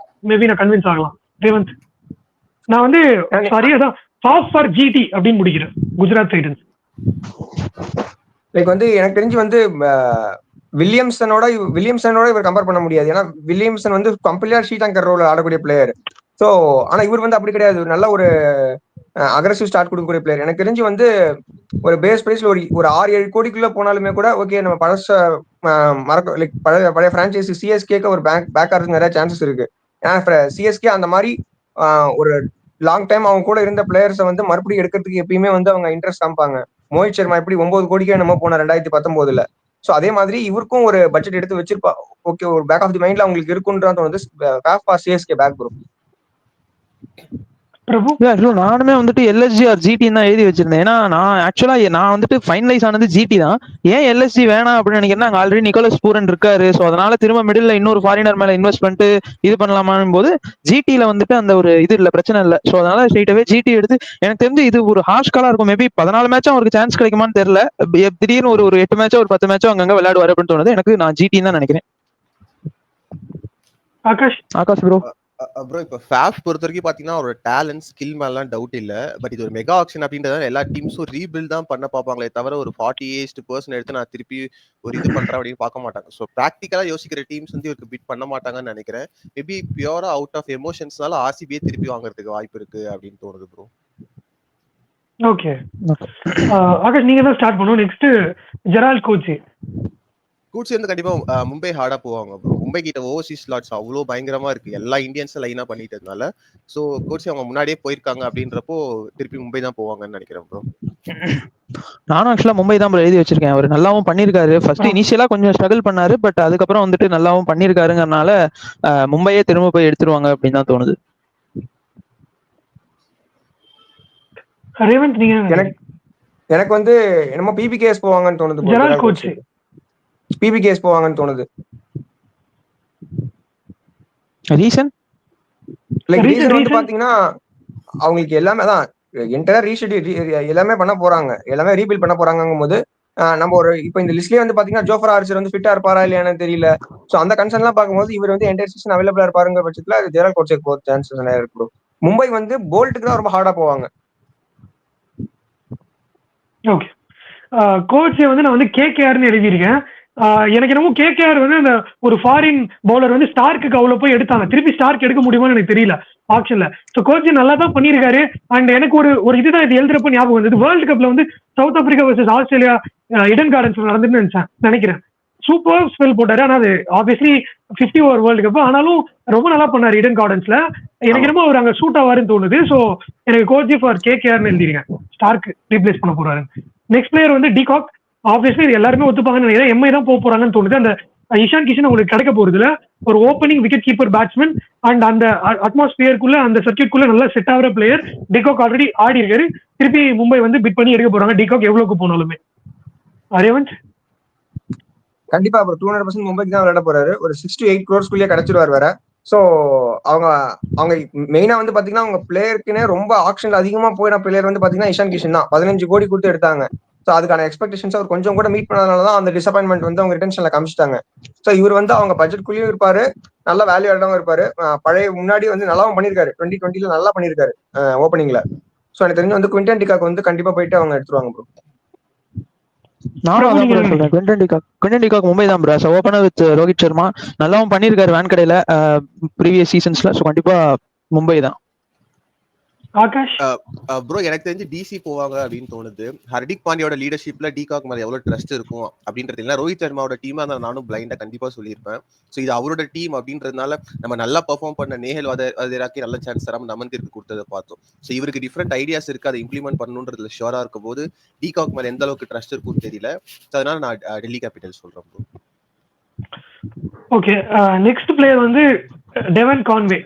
மேபி நான் கன்வின்ஸ் ஆகலாம். ரேவந்த், நான் வந்து சாரி அதான் ஃபாஃப் ஃபார் ஜிடி அப்படின்னு முடிக்கிறேன், குஜராத் டைட்டன்ஸ். லைக் வந்து எனக்கு தெரிஞ்சு வந்து வில்லியம்சனோட இவர் கம்பேர் பண்ண முடியாது. ஏன்னா வில்லியம்சன் வந்து கம்ப்ளீட்டா ஷீட்டாங்கர் ரோல் ஆடக்கூடிய பிளேயர். ஸோ ஆனா இவர் வந்து அப்படி கிடையாது. நல்ல ஒரு அக்ரெசிவ் ஸ்டார்ட் கொடுக்கக்கூடிய பிளேயர். எனக்கு தெரிஞ்சு வந்து ஒரு பேஸ் பிரைஸ்ல ஒரு 6-7 கோடிக்குள்ள போனாலுமே கூட ஓகே, நம்ம பழச மறக்க லைக் பழைய பிரான்ச்சைசி சிஎஸ்கேக்கு ஒரு பேக் ஆகிறதுக்கு நிறைய சான்சஸ் இருக்கு. ஏன்னா சிஎஸ்கே அந்த மாதிரி ஒரு லாங் டைம் அவங்க கூட இருந்த பிளேயர்ஸை வந்து மறுபடியும் எடுக்கிறதுக்கு எப்பயுமே வந்து அவங்க இன்ட்ரெஸ்ட் காமிப்பாங்க. மோஹித் சர்மா எப்படி 9 கோடிக்கே நம்ம போன 2019. ஸோ அதே மாதிரி இவருக்கும் ஒரு பட்ஜெட் எடுத்து வச்சிருப்பா. ஓகே, ஒரு பேக் ஆஃப் தி மைண்ட்ல அவங்களுக்கு இருக்குன்றான் தோணுது. CSK back bro. நானுமே வந்துட்டு எல்எஸ்ஜி ஆர் ஜிடி தான் எழுதி வச்சிருந்தேன். ஏன்னா நான் வந்துட்டு ஃபைனலைஸ் ஆனது ஜிடி தான். ஏன் எல்எஸ்ஜி வேணாம் அப்படின்னு நினைக்கிறேன், ஆல்ரெடி நிக்கோலஸ் பூரன் இருக்காரு. ஸோ அதனால திரும்ப மிடில் இன்னொரு ஃபாரினர் மேல இன்வெஸ்ட் பண்ணிட்டு இது பண்ணலாமான் போது ஜிடில வந்துட்டு அந்த ஒரு இது இல்ல, பிரச்சனை இல்லை. ஸோ அதனால ஸ்ட்ரெயிட்டாவே ஜிடி எடுத்து, எனக்கு தெரிஞ்சு இது ஒரு ஹார்ஷ் காலா இருக்கும். மேபி 14 மேட்சும் அவருக்கு சான்ஸ் கிடைக்குமான்னு தெரியல. திடீர்னு ஒரு 8 மேட்சோ ஒரு 10 மேட்சோ அங்கங்க விளையாடுவாரு அப்படின்னு தோணுது எனக்கு. நான் ஜிடி தான் நினைக்கிறேன். ஆகாஷ் ப்ரோ. ப்ரோ இப்போ ஃபாஃப் பொறுத்த வரைக்கும் பாத்தீங்கன்னா ஒரு டேலண்ட் ஸ்கில் மேலாம் டவுட் இல்ல. பட் இது ஒரு மெகா ஆக்ஷன் அப்படின்றத எல்லா டீம்ஸும் ரீபில்ட் தான் பண்ண பார்ப்பாங்களே தவிர ஒரு 48% எடுத்து நான் திருப்பி ஒரு இது பண்றேன் அப்படின்னு பார்க்க மாட்டாங்க. ஸோ ப்ராக்டிக்கலா யோசிக்கிற டீம்ஸ் வந்து இவருக்கு பிட் பண்ண மாட்டாங்கன்னு நினைக்கிறேன். மேபி பியூரா அவுட் ஆஃப் எமோஷன்ஸ்னால ஆர்சிபியே திருப்பி வாங்குறதுக்கு வாய்ப்பு இருக்கு அப்படின்னு தோணுது ப்ரோ. ஓகே ஆகாஷ், நீங்க தான் ஸ்டார்ட் பண்ணுவோம். நெக்ஸ்ட் ஜெரால்ட் கோச்சி. கூட்ஸ் வந்து கண்டிப்பா மும்பை ஹார்டா போவாங்க ப்ரோ. மும்பை கிட்ட ஓவர்சீஸ் ஸ்லாட்ஸ் அவ்வளோ பயங்கரமா இருக்கு, எல்லா இந்தியன்ஸ் லைனா பண்ணிட்டதுனால. ஸோ கோட்ஸ் அவங்க முன்னாடியே போயிருக்காங்க அப்படின்றப்போ திருப்பி மும்பை தான் போவாங்கன்னு நினைக்கிறேன் ப்ரோ. நானும் ஆக்சுவலா மும்பை தான் எழுதி வச்சிருக்கேன். அவர் நல்லாவும் பண்ணிருக்காரு. ஃபர்ஸ்ட் இனிஷியலா கொஞ்சம் ஸ்ட்ரகிள் பண்ணாரு, பட் அதுக்கப்புறம் வந்துட்டு நல்லாவும் பண்ணிருக்காருங்கறனால மும்பையே திரும்ப போய் எடுத்துருவாங்க அப்படின்னு தான் தோணுது. ரேவந்த், நீங்க? எனக்கு வந்து என்னமோ பிபிகேஎஸ் போவாங்கன்னு தோணுது. ஜெரால்ட் கோச்சி பிபிகேஎஸ் போவாங்கன்னு தோணுது. ரீசன் வந்து பாத்தீங்கன்னா அவங்களுக்கு எல்லாமே தான் என்டையர் ரீஷெட்யூல் எல்லாமே பண்ண போறாங்க, எல்லாமே ரீபில்ட் பண்ண போறாங்கும் போது நம்ம ஒரு இப்போ இந்த லிஸ்ட்லயே வந்து பாத்தீங்கன்னா ஜோஃப்ரா ஆர்ச்சர் வந்து ஃபிட்டா இருப்பாரா இல்லையானு தெரியல. சோ அந்த கன்சர்ன் எல்லாம் பார்க்கும்போது இவர் வந்து என்டையர் சீசன் அவைலபிளா இருப்பாருங்கிற பட்சத்துல ஜெரால்ட் கோட்ஸுக்கு போற சான்சஸ் நிறைய இருக்கு. மும்பை வந்து போல்ட்டுக்கு தான் ரொம்ப ஹார்டா போவாங்க. ஓகே, கோச்சை வந்து நான் வந்து கேகேஆர்னு எழுதியிருக்கேன். எனக்கு என்னமோ கேகேஆர் வந்து அந்த ஒரு ஃபாரின் பவுலர் வந்து ஸ்டார்க்கு அவ்வளவு போய் எடுத்தாங்க, திருப்பி ஸ்டார்க் எடுக்க முடியுமான்னு எனக்கு தெரியல ஆப்ஷன்ல. ஸோ கோச் நல்லா தான் பண்ணியிருக்காரு. அண்ட் எனக்கு ஒரு இதுதான் இது எழுதுறப்ப ஞாபகம் வந்தது, வேர்ல்டு கப்ல வந்து South Africa versus Australia Eden Gardens நடந்துன்னு நினைக்கிறேன். சூப்பர் ஸ்பெல் போட்டாரு. ஆனா அது ஆப்வியஸ்லி 50 ஓவர் வேர்ல்டு கப், ஆனாலும் ரொம்ப நல்லா பண்ணாரு இடன் கார்டன்ஸ்ல. எனக்கு என்னமோ அவர் அங்க சூட் ஆவாருன்னு தோணுது. ஸோ எனக்கு கோச் ஃபார் கேகேஆர்னு எழுதிருக்கேன், ஸ்டார்க் ரீப்ளேஸ் பண்ண போறாரு. நெக்ஸ்ட் பிளேயர் வந்து டிகாக். ஆப்வியஸ்லி இது எல்லாருமே ஒத்துப்பாங்கன்னு நினைக்கிறேன். எம்ஐ தான் போறாங்கன்னு தோணுது. அந்த இஷான் கிஷன் உங்களுக்கு கிடைக்க போறதுல ஒரு opening wicket keeper batsman and அந்த அட்மாஸ்பியருக்குள்ள அந்த சர்க்கியூட்குள்ள நல்லா செட் ஆகிற பிளேயர். டிகாக் ஆல்ரெடி ஆடி இருக்காரு. திருப்பி மும்பை வந்து பிட் பண்ணி எடுக்க போறாங்க டிகாக் எவ்வளவுக்கு போனாலுமே. ரேவந்த் கண்டிப்பா அப்புறம் 200% மும்பைக்கு தான் விளையாட போறாரு. ஒரு 6 to 8 crores கிடைச்சிருவார் வேற. ஸோ அவங்க அவங்க மெயினா வந்து பாத்தீங்கன்னா அவங்க பிளேயருக்குன்னே ரொம்ப ஆக்ஷன்ல அதிகமா போயிட பிளேயர் வந்து பாத்தீங்கன்னா இஷான் கிஷன் தான். 15 கோடி கொடுத்து எடுத்தாங்க. ஸோ அதுக்கான எக்ஸ்பெக்டேஷன்ஸ் அவர் கொஞ்சம் கூட மீட் பண்ணதுனால தான் அந்த டிசப்பாயின்மெண்ட் வந்து அவங்க ரிட்டன்ஷன்ல காமிச்சிட்டாங்க. ஸோ இவர் வந்து அவங்க பட்ஜெட்குள்ளேயும் இருப்பாரு, நல்ல வேல்யூ ஆடாவும் இருப்பாரு. பழைய முன்னாடி வந்து நல்லாவும் பண்ணியிருக்காரு. 2020 நல்லா பண்ணியிருக்காரு ஓப்பனிங்ல. ஸோ எனக்கு தெரிஞ்சு வந்து குவிண்டன் டிகாக் வந்து கண்டிப்பா போயிட்டு அவங்க எடுத்துருவாங்க ப்ரோ. நானும் அதான் ப்ரோ சொல்றேன். குவிண்டன் டிகாக் மும்பை தான் bro. Opener with Rohit Sharma நல்லாவும் பண்ணிருக்காரு வான்கடையில ப்ரீவியஸ் சீசன்ஸ்ல. ஸோ கண்டிப்பா மும்பை தான். ஆகாஷ் ப்ரோ எனக்கு தெரிஞ்சு டிசி போவாங்க அப்படின்னு தோணுது. ஹர்திக் பாண்டியோட லீடர்ஷிப்ல டிகாக் மேல எவ்வளவு ட்ரஸ்ட் இருக்கும் அப்படின்றது இல்லை. ரோஹித் சர்மாவோட டீமா தான் நானும் பிளைண்டா கண்டிப்பா சொல்லியிருப்பேன். ஸோ இது அவரோட டீம் அப்படின்றதுனால நம்ம நல்லா பெர்ஃபார்ம் பண்ண நேஹல் வதேராக்கி நல்ல சான்ஸ் தராம நமந்திற்கு கொடுத்ததை பார்த்தோம். ஸோ இவருக்கு டிஃப்ரெண்ட் ஐடியாஸ் இருக்கு, அதை இம்ப்ளிமெண்ட் பண்ணணுன்றதுல ஷோரா இருக்கும் போது டிகாக் மேல எந்த அளவுக்கு ட்ரஸ்ட் இருக்கும்னு தெரியல. அதனால நான் டெல்லி கேபிட்டல் சொல்றேன் ப்ரோ. ஓகே, நெக்ஸ்ட் பிளேயர் வந்து டெவன் கான்வே.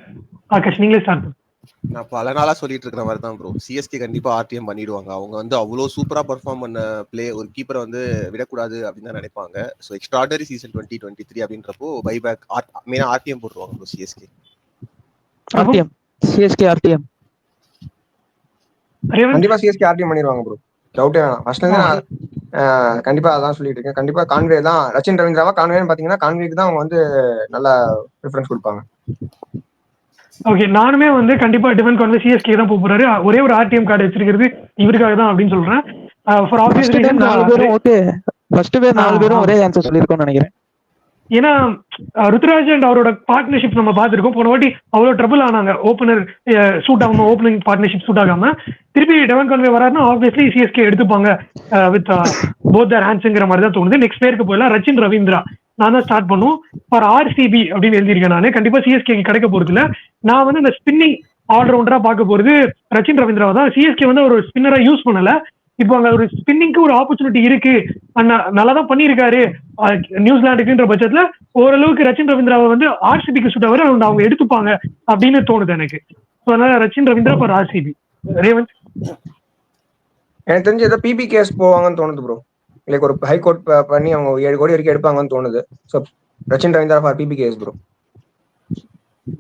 ஆகாஷ் நீங்களே ஸ்டார்ட் பண்ணுங்க. நான் பல நாளா சொல்லிட்டு இருக்கிற மாதிரி தான் ப்ரோ. சிஎஸ்கே கண்டிப்பா ஆர்டிஎம் பண்ணிடுவாங்க. அவங்க வந்து அவ்வளவு சூப்பரா பெர்ஃபார்ம் பண்ண ஒரு கீப்பரை வந்து விடக்கூடாது அப்படின்னு தான் நினைப்பாங்க. ஸோ எக்ஸ்ட்ராடனரி சீசன் 2023 அப்படின்றப்போ பைபேக் மெயினா ஆர்டிஎம் போட்டுருவாங்க ப்ரோ. சிஎஸ்கே ஆர்டிஎம் கண்டிப்பா சிஎஸ்கே ஆர்டிஎம் பண்ணிடுவாங்க ப்ரோ. டவுட்டே வேணாம். ஃபர்ஸ்ட்ல இருந்து நான் கண்டிப்பா அதான் சொல்லிட்டு இருக்கேன். கண்டிப்பா கான்வே தான். ரச்சின் ரவீந்திராவா கான்வேன்னு பாத்தீங்கன்னா கான்வேக்கு தான் அவங்க வந்து நல்ல ப்ரிஃபரன்ஸ் கொடுப்பாங்க. ஓகே, நானுமே வந்து கண்டிப்பா டிஃபன் கான்வே சிஎஸ்கே தான் போறாரு. ஒரே ஒரு ஆர்டிஎம் கார்டு வச்சிருக்கிறது இவருக்காக தான் அப்படின்னு சொல்றேன். ஃபார் ஆப்வியஸ் ரீசன் 4 பேரும் ஓகே. ஃபர்ஸ்ட் பேர் 4 பேரும் ஒரே ஆன்சர் சொல்லிருக்கோம்னு நினைக்கிறேன். ஏன்னா ருத்ராஜ் அண்ட் அவரோட பார்ட்னர்ஷிப் நம்ம பார்த்துருக்கோம். போன வாட்டி அவ்வளோ ட்ரபிள் ஆனாங்க. ஓப்பனர் சூட் ஆகாம, ஓப்பனிங் பார்ட்னர்ஷிப் சூட் ஆகாம திருப்பி டெவன் கான்வே வராருன்னா ஆப்வியஸ்லி சிஎஸ்கே எடுத்துப்பாங்க வித் போத் தர் ஹேண்ட்ஸ்ங்கிற மாதிரி தான் தோணுது. நெக்ஸ்ட் பேருக்கு போயிடலாம். ரச்சின் ரவீந்திரா நான் தான் ஸ்டார்ட் பண்ணும். ஃபார் ஆர்சிபி அப்படின்னு எழுதியிருக்கேன் நான். கண்டிப்பா சிஎஸ்கே கிடைக்க போறது இல்லை. நான் வந்து இந்த ஸ்பின்னிங் ஆல்ரவுண்டரா பார்க்க போறது ரச்சின் ரவீந்திராவை தான். சிஎஸ்கே வந்து ஒரு ஸ்பின்னரா யூஸ் பண்ணல. இப்போ அங்க ஒரு ஸ்பின்னிங்க்கு ஒரு ஆப்பர்ச்சுனிட்டி இருக்கு, நல்லா தான் பண்ணியிருக்காரு நியூசிலாண்டுக்குன்ற பட்சத்துல ஓரளவுக்கு ரச்சின் ரவீந்திராவை வந்து ஆர்சிபிக்கு சுட்ட வரை அவங்க எடுத்துப்பாங்க அப்படின்னு தோணுது எனக்கு. ஸோ அதனால ரச்சின் ரவீந்திரா ஃபார் ஆர்சிபி. ரேவந்த் எனக்கு தெரிஞ்சு ஏதோ பிபி கேஸ் போவாங்கன்னு தோணுது ப்ரோ. லைக் ஒரு ஹை கோர்ட் பண்ணி அவங்க 7 கோடி வரைக்கும் எடுப்பாங்கன்னு தோணுது. So Rachin Ravindra for PBKS bro.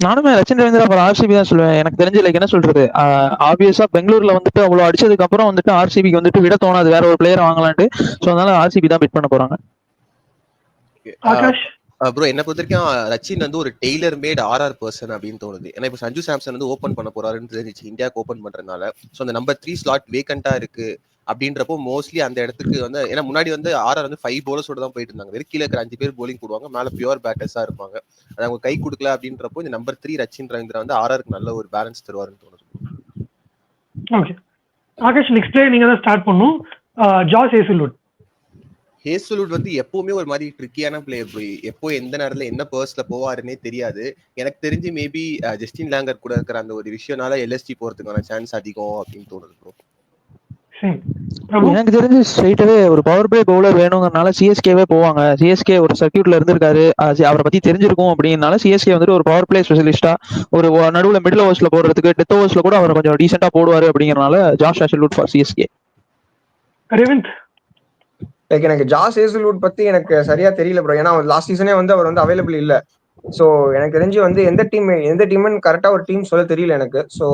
நானுமே ரச்சின் ரவீந்திரா ஃபார் ஆர்சிபி தான் சொல்லுவேன். எனக்கு தெரிஞ்சு லைக் என்ன சொல்றது, ஆப்வியஸா பெங்களூர்ல வந்துட்டு அவ்வளவு அடிச்சதுக்கு அப்புறம் வந்துட்டு ஆர்சிபிக்கு வந்துட்டு விட தோணாது வேற ஒரு பிளேயர் வாங்கலான்ட்டு. ஸோ அதனால ஆர்சிபி தான் பிட் பண்ண போறாங்க. ஆகாஷ் ப்ரோ என்ன பொறுத்த வரைக்கும் ரச்சின் வந்து ஒரு டெய்லர் மேட் ஆர்ஆர் பர்சன் அப்படின்னு தோணுது. ஏன்னா இப்போ சஞ்சு சாம்சன் வந்து ஓப்பன் பண்ண போறாருன்னு தெரிஞ்சிச்சு இந்தியாவுக்கு ஓப்பன் பண்றதுனால. ஸோ அந்த நம்பர் 3 ஸ்லாட் வேக்கண்டா இருக்கு அப்படின்றப்போ மோஸ்ட்லி அந்த இடத்துக்கு வந்து, ஏன்னா முன்னாடி வந்து ஆர்ஆர் வந்து 5 bowlers தான் போயிட்டு இருந்தாங்க. வெறும் கீழே இருக்கிற 5 பேர் போலிங் போடுவாங்க, மேல பியூர் பேட்டர்ஸா இருப்பாங்க. அது அவங்க கை கொடுக்கல அப்படின்றப்போ இந்த நம்பர் 3 ரச்சின் ரவீந்திரா வந்து ஆர்ஆருக்கு நல்ல ஒரு பேலன்ஸ் தருவாருன்னு தோணுது. ஓகே ஆகாஷ் நெக்ஸ்ட் பிளேயர் நீங்க தான் ஸ்டார்ட் பண்ணும். ஜாஸ் ஹேசல்வுட் வந்து எப்பவுமே ஒரு மாதிரி ட்ரிக்கியான பிளேயர் ப்ரோ. எப்போ எந்த நேரத்துல என்ன பர்ஸ்ல போவாருன்னே தெரியாது. எனக்கு தெரிஞ்சு மேபி ஜஸ்டின் லேங்கர் கூட இருக்கிற அந்த ஒரு விஷயம்னால எல்எஸ்டி போறதுக்கான சான்ஸ் அதிகம் அப்படின்னு தோணுது ப்ரோ. எனக்கு தெரிஞ்சு ஸ்ட்ரைட்டாவே ஒரு பவர் பிளே பவுலர் வேணுங்கிறனால சிஎஸ்கேவே போவாங்க. சிஎஸ்கே ஒரு சர்க்கியூட்ல இருந்திருக்காரு, அவரை பத்தி தெரிஞ்சிருக்கும் அப்படின்னால சிஎஸ்கே வந்துட்டு ஒரு பவர் பிளே ஸ்பெஷலிஸ்டா ஒரு நடுவுல மிடில் ஓவர்ஸ்ல போடுறதுக்கு டெத் ஓவர்ஸ்ல கூட அவர் கொஞ்சம் டீசென்டா போடுவாரு அப்படிங்கறனால ஜாஷ் ஹேசல்வுட் ஃபார் சிஎஸ்கே. எனக்கு ஜாஸ் ஹேசல்வுட் பத்தி எனக்கு சரியா தெரியல ப்ரோ. ஏன்னா லாஸ்ட் சீசனே வந்து அவர் வந்து அவைலபிள் இல்ல. சோ எனக்கு தெரிஞ்சு வந்து எந்த டீம்னு கரெக்டா ஒரு டீம் சொல்ல தெரியல எனக்கு. சோ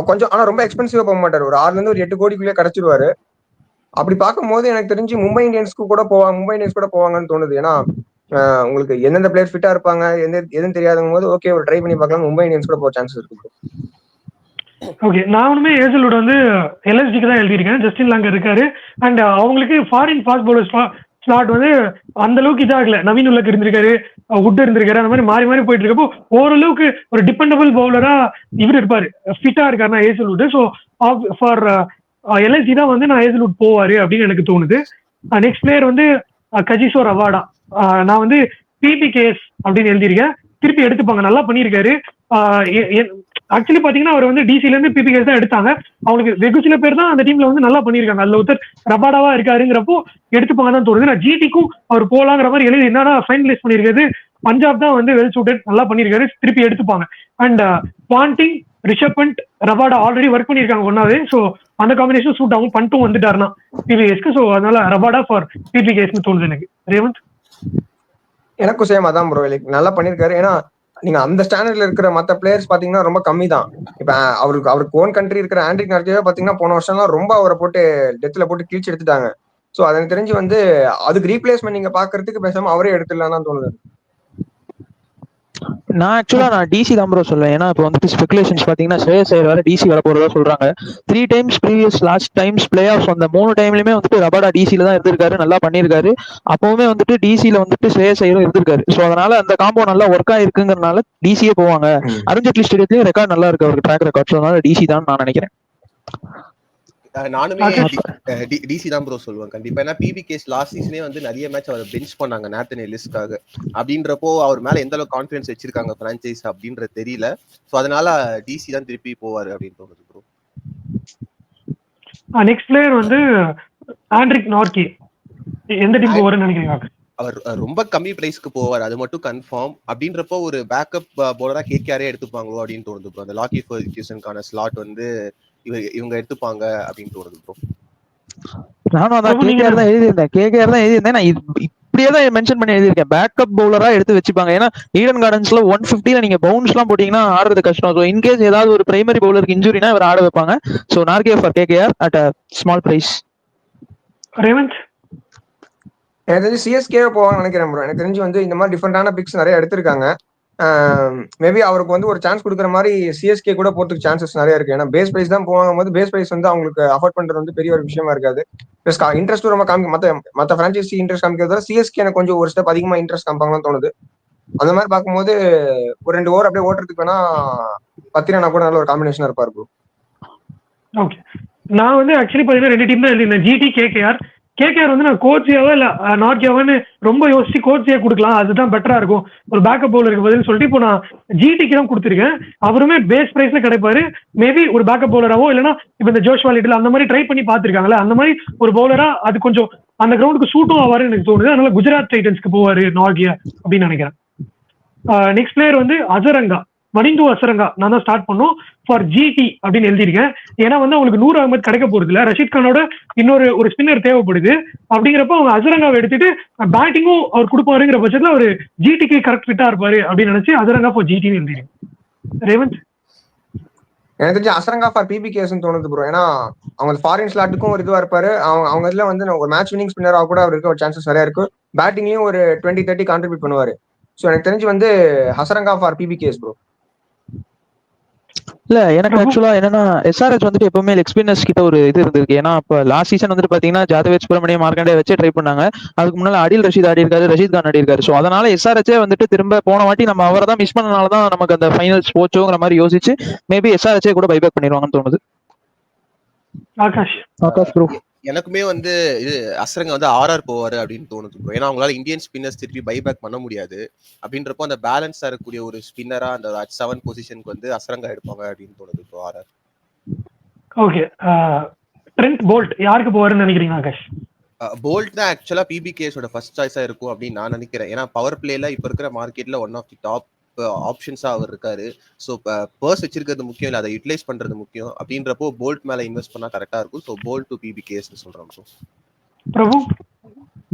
கொஞ்சம் ஆனா ரொம்ப எக்ஸ்பென்சிவா போக மாட்டாரு. ஒரு 6ல இருந்து ஒரு 8 கோடிக்குள்ளே கிடைச்சிருவாரு. அப்படி பார்க்கும்போது எனக்கு தெரிஞ்சு மும்பை இந்தியன்ஸ் கூட போவாங்கன்னு தோணுது. ஏன்னா உங்களுக்கு எந்தெந்த பிளேயர் ஃபிட்டா இருப்பாங்க எதுவும் தெரியாதுங்க போது ஓகே ஒரு ட்ரை பண்ணி பார்க்கலாம். மும்பை இந்தியன்ஸ் கூட போக சான்சஸ் இருக்கு. ஓகே, நானுமே ஹேசல்வுட் வந்து எல்எஸ்டிக்கு தான் எழுதியிருக்கேன். ஜஸ்டின் லேங்கர் இருக்காரு அண்ட் அவங்களுக்கு ஃபாரின் ஃபாஸ்ட் பவுலர் ஸ்லாட் வந்து அந்த அளவுக்கு இதாகல. நவீன் உலக் இருந்திருக்காரு, வுட் இருந்திருக்காரு, அந்த மாதிரி மாறி மாறி போயிட்டு இருக்கப்போ ஓரளவுக்கு ஒரு டிபெண்டபிள் பவுலரா இவர் இருப்பாரு, ஃபிட்டா இருக்காருன்னா ஹேசல்வுட். ஸோ ஃபார் எல்எஸ்டி தான் வந்து நான் ஹேசல்வுட் போவாரு அப்படின்னு எனக்கு தோணுது. நெக்ஸ்ட் பிளேயர் வந்து கஜிசோ ரவாடா. நான் வந்து பிபிகேஎஸ் அப்படின்னு எழுதியிருக்கேன். திருப்பி எடுத்துப்பாங்க, நல்லா பண்ணியிருக்காரு. ஆக்சுவலி பாத்தீங்கன்னா அவர் வந்து டிசில இருந்து பிபிகேஸ் தான் எடுத்தாங்க. அவங்களுக்கு வெகு சில பேர் தான் அந்த டீம்ல வந்து நல்லா பண்ணிருக்காங்க. அதுல ஒருத்தர் ரபாடாவா இருக்காருங்கிறப்போ எடுத்துப்பாங்க தான் தோணுது. நான் ஜிடிக்கும் அவர் போலாங்கிற மாதிரி எழுதி என்னன்னா ஃபைனலைஸ் பண்ணிருக்காரு. பஞ்சாப் தான் வந்து வெல் சூட்டட், நல்லா பண்ணிருக்காரு, திருப்பி எடுத்துப்பாங்க. And Ponting, Rishabh Pant, Rabada already work பண்ணிருக்காங்க ஒன்னாவே. ஸோ அந்த காம்பினேஷன் சூட் ஆகும். பண்ட்டும் வந்துட்டாருன்னா பிபிகேஸ்க்கு. ஸோ அதனால ரபாடா ஃபார் பிபிகேஸ்னு தோணுது எனக்கு. ரேவந்த்? எனக்கும் சேம் அதான் ப்ரோ. லைக் நல்லா பண்ணிருக்காரு. ஏன்னா நீங்க அந்த ஸ்டாண்டர்ட்ல இருக்கிற மத்த பிளேயர்ஸ் பாத்தீங்கன்னா ரொம்ப கம்மி தான். இப்ப அவருக்கு ஓன் கண்ட்ரி இருக்கிற ஆண்ட்ரிக் நார்கேவே பாத்தீங்கன்னா போன வருஷம்லாம் ரொம்ப அவரை போட்டு டெத்ல போட்டு கீழ்ச்சி எடுத்துட்டாங்க. சோ எனக்கு தெரிஞ்சு வந்து அதுக்கு ரீப்ளேஸ்மெண்ட் நீங்க பாக்குறதுக்கு பேசாம அவரே எடுத்துடலாம் தான் தோணுது. நான் டிசி தான் ப்ரோ சொல்லுவேன். ஏன்னா இப்போ வந்துட்டு ஸ்பெகுலேஷன்ஸ் பாத்தீங்கன்னா ஸ்ரேயஸ் ஐயர் வேற டிசி வர போறதா சொல்றாங்க. 3 times previous last times play off அந்த 3 டைம்லயுமே வந்துட்டு ரபாடா டிசில தான் இருந்திருக்காரு, நல்லா பண்ணியிருக்காரு. அப்பவுமே வந்துட்டு டிசில வந்துட்டு ஸ்ரேயஸ் ஐயரும் இருந்திருக்காரு. ஸோ அதனால அந்த காம்போ நல்லா ஒர்க் ஆயிருக்குங்கிறனால டிசியே போவாங்க. அருண் ஜெட்லி ஸ்டேடியத்திலயும் ரெக்கார்ட் நல்லா இருக்கு அவருக்கு, ட்ராக் ரெக்கார்ட். ஸோ அதனால டிசி தான் நான் நினைக்கிறேன். நானுமே டிசி தான் ப்ரோ சொல்லுவேன் கண்டிப்பா. ஏன்னா பிபிகேஸ் லாஸ்ட் சீசனே வந்து நிறைய மேட்ச் அவர் பெஞ்ச் பண்ணாங்க நாத்தன் எல்லிஸ்க்காக. அப்படின்றப்போ அவர் மேல எந்த அளவுக்கு கான்ஃபிடன்ஸ் வச்சிருக்காங்க பிரான்சைஸ் அப்படின்றது தெரியல. ஸோ அதனால டிசி தான் திருப்பி போவாரு அப்படின்னு தோணுது ப்ரோ. நெக்ஸ்ட் பிளேயர் வந்து ஆண்ட்ரிக் நார்கே. எந்த டீம் போவாருன்னு நினைக்கிறீங்க? அவர் ரொம்ப கம்மி பிரைஸ்க்கு போவார், அது மட்டும் கன்ஃபார்ம். அப்படின்றப்போ ஒரு பேக்கப் போலரா கேகேஆரே எடுத்துப்பாங்களோ அப்படின்னு தோணுது ப்ரோ. அந்த லாக்கி ஃபெர்குசனுக்கான ஸ்லாட் வந்து இவங்க எடுத்துப்பாங்க அப்படின்னு தோணுது ப்ரோ. நானும் அதான் கேகேஆர் தான் எழுதியிருந்தேன். நான் இப்படியே தான் மென்ஷன் பண்ணி எழுதியிருக்கேன். பேக்கப் பவுலரா எடுத்து வச்சுப்பாங்க. ஏன்னா ஈடன் கார்டன்ஸ்ல 150 நீங்க பவுன்ஸ் எல்லாம் போட்டீங்கன்னா ஆடுறது கஷ்டம். ஸோ இன்கேஸ் ஏதாவது ஒரு பிரைமரி பவுலருக்கு இன்ஜுரினா இவர் ஆட வைப்பாங்க. So Nortje for KKR at small price. Revanth? எனக்கு தெரிஞ்சு சிஎஸ்கே போவாங்கன்னு நினைக்கிறேன் ப்ரோ. எனக்கு தெரிஞ்சு வந்து இந்த மாதிரி டிஃப்ரெண்டான பிக்ஸ் நிறைய எடுத்திருக்காங்க. மேபி அவருக்கு வந்து ஒரு சான்ஸ் கொடுக்குற மாதிரி சிஎஸ்கே கூட போறதுக்கு சான்சஸ் நிறைய இருக்கு. ஏன்னா பேஸ் பிரைஸ் தான் போவாங்க போது பேஸ் பிரைஸ் வந்து அவங்களுக்கு அஃபோர்ட் பண்றது வந்து பெரிய ஒரு விஷயமா இருக்காது. பிளஸ் இன்ட்ரெஸ்ட்டும் ரொம்ப மத்த பிரான்ச்சைசி இன்ட்ரெஸ்ட் காமிக்கிறத சிஎஸ்கே எனக்கு கொஞ்சம் ஒரு ஸ்டெப் அதிகமா இன்ட்ரெஸ்ட் காமிப்பாங்கன்னு தோணுது. அந்த மாதிரி பார்க்கும்போது ஒரு 2 ஓவர் அப்படியே ஓட்டுறதுக்கு வேணா பத்திரனா கூட நல்ல ஒரு காம்பினேஷனா இருப்பாரு ப்ரோ. ஓகே, நான் வந்து ஆக்சுவலி பாத்தீங்கன்னா 2 டீம் தான் எழுதிருந்தேன், ஜிடி கேகேஆர். கேகேஆர் வந்து நான் கோச்சியாவா இல்ல நார்கேவான்னு ரொம்ப யோசிச்சு கோச்சியா கொடுக்கலாம், அதுதான் பெட்டரா இருக்கும் ஒரு பேக்கப் பவுலருக்கு பதில் சொல்லிட்டு இப்போ நான் ஜிடிக்கு தான் கொடுத்துருக்கேன். அவருமே பேஸ் பிரைஸ்ல கிடைப்பாரு. மேபி ஒரு பேக்கப் பவுலராவோ இல்லைன்னா இப்போ இந்த ஜோஷ்வா லிட்டில் அந்த மாதிரி ட்ரை பண்ணி பார்த்துருக்காங்களே, அந்த மாதிரி ஒரு பவுலரா அது கொஞ்சம் அந்த கிரவுண்டுக்கு சூட்டும் ஆவாருன்னு எனக்கு தோணுது. அதனால குஜராத் டைட்டன்ஸ்க்கு போவாரு நார்கியா அப்படின்னு நினைக்கிறேன். நெக்ஸ்ட் பிளேயர் வந்து அசரங்கா, மணிந்து அசரங்கா. நான் தான் ஸ்டார்ட் பண்ணோம் ஃபார் ஜிடி அப்படின்னு எழுதியிருக்கேன். ஏன்னா வந்து அவங்களுக்கு 100 அகமது கிடைக்க போறது இல்ல, ரஷீத் கானோட ஒரு ஸ்பின்னர் தேவைப்படுது. அப்படிங்கிறப்ப அவங்க அசரங்காவை எடுத்துட்டு பேட்டிங்கும் அவர் கொடுப்பாருங்கிற பட்சத்துல ஒரு ஜிடிக்கு கரெக்ட் ஃபிட்டா இருப்பாரு அப்படின்னு நினைச்சு அசரங்கா ஃபார் ஜிடின்னு எழுதிருக்கேன். ரேவந்த்? எனக்கு தெரிஞ்சு அசரங்கா ஃபார் பிபிகேஸ்ன்னு தோணுது ப்ரோ. ஏன்னா அவங்க ஃபாரின் ஸ்லாட்டுக்கும் ஒரு இதுவா இருப்பாரு. அவங்க இதுல வந்து ஒரு மேட்ச் வினிங் ஸ்பின்னரா கூட அவருக்கு ஒரு சான்சஸ் நிறைய இருக்கு. பேட்டிங்லயும் ஒரு 20-30 கான்ட்ரிபியூட் பண்ணுவாரு. ஸோ எனக்கு தெரிஞ்சு வந்து ஹசரங்கா ஃபார் பிபிகேஸ் ப்ரோ. இல்ல எனக்கு ஆக்சுவலா என்னன்னா எஸ்ஆர்எச் வந்துட்டு எப்பவுமே லெக் ஸ்பின்னர்ஸ் கிட்ட ஒரு இது இருந்திருக்கு. ஏன்னா இப்ப லாஸ்ட் சீசன் வந்துட்டு பாத்தீங்கன்னா ஜாதவேத் சுப்ரமணியம் மார்க்கண்டே வச்சு ட்ரை பண்ணாங்க. அதுக்கு முன்னால அடில் ரஷீத் ஆடி இருக்காரு, ரஷீத் கான் ஆடி இருக்காரு. ஸோ அதனால எஸ்ஆர்எச்சே வந்துட்டு திரும்ப போன வாட்டி நம்ம அவரை தான் மிஸ் பண்ணனாலதான் நமக்கு அந்த ஃபைனல்ஸ் போச்சோங்கிற மாதிரி யோசிச்சு மேபி எஸ்ஆர்எச்சே கூட பைபேக் பண்ணிடுவாங்கன்னு தோணுது. ஆகாஷ் ப்ரோ? எனக்குமே வந்து இது அசரங்க வந்து ஆர்ஆர் போவாரு அப்படின்னு தோணுது ப்ரோ. ஏன்னா அவங்களால இந்தியன் ஸ்பின்னர்ஸ் திருப்பி பைபேக் பண்ண முடியாது. அப்படின்றப்போ அந்த பேலன்ஸா இருக்கக்கூடிய ஒரு ஸ்பின்னரா அந்த 7 பொசிஷனுக்கு வந்து அசரங்கா எடுப்பாங்க அப்படின்னு தோணுது bro RR. Okay, Trent Boult யாருக்கு போவாருன்னு நினைக்கிறீங்க ஆகாஷ்? போல்ட் தான் ஆக்சுவலா பிபிகேஸோட ஃபர்ஸ்ட் சாய்ஸா இருக்கும் அப்படின்னு நான் நினைக்கிறேன். ஏன்னா பவர் பிளேல இப்ப இருக்கிற மார்க்கெட்ல ஒன் ஆஃப் தி டாப் ஆப்ஷன்ஸா அவர் இருக்காரு. ஸோ பர்ஸ் வச்சிருக்கிறது முக்கியம் இல்லை, அதை யூட்டிலைஸ் பண்றது முக்கியம். அப்படின்றப்போ போல்ட் மேல இன்வெஸ்ட் பண்ணா கரெக்டா இருக்கும். ஸோ போல்ட் டு பிபிகேஸ் சொல்றோம் ப்ரோ. பிரபு?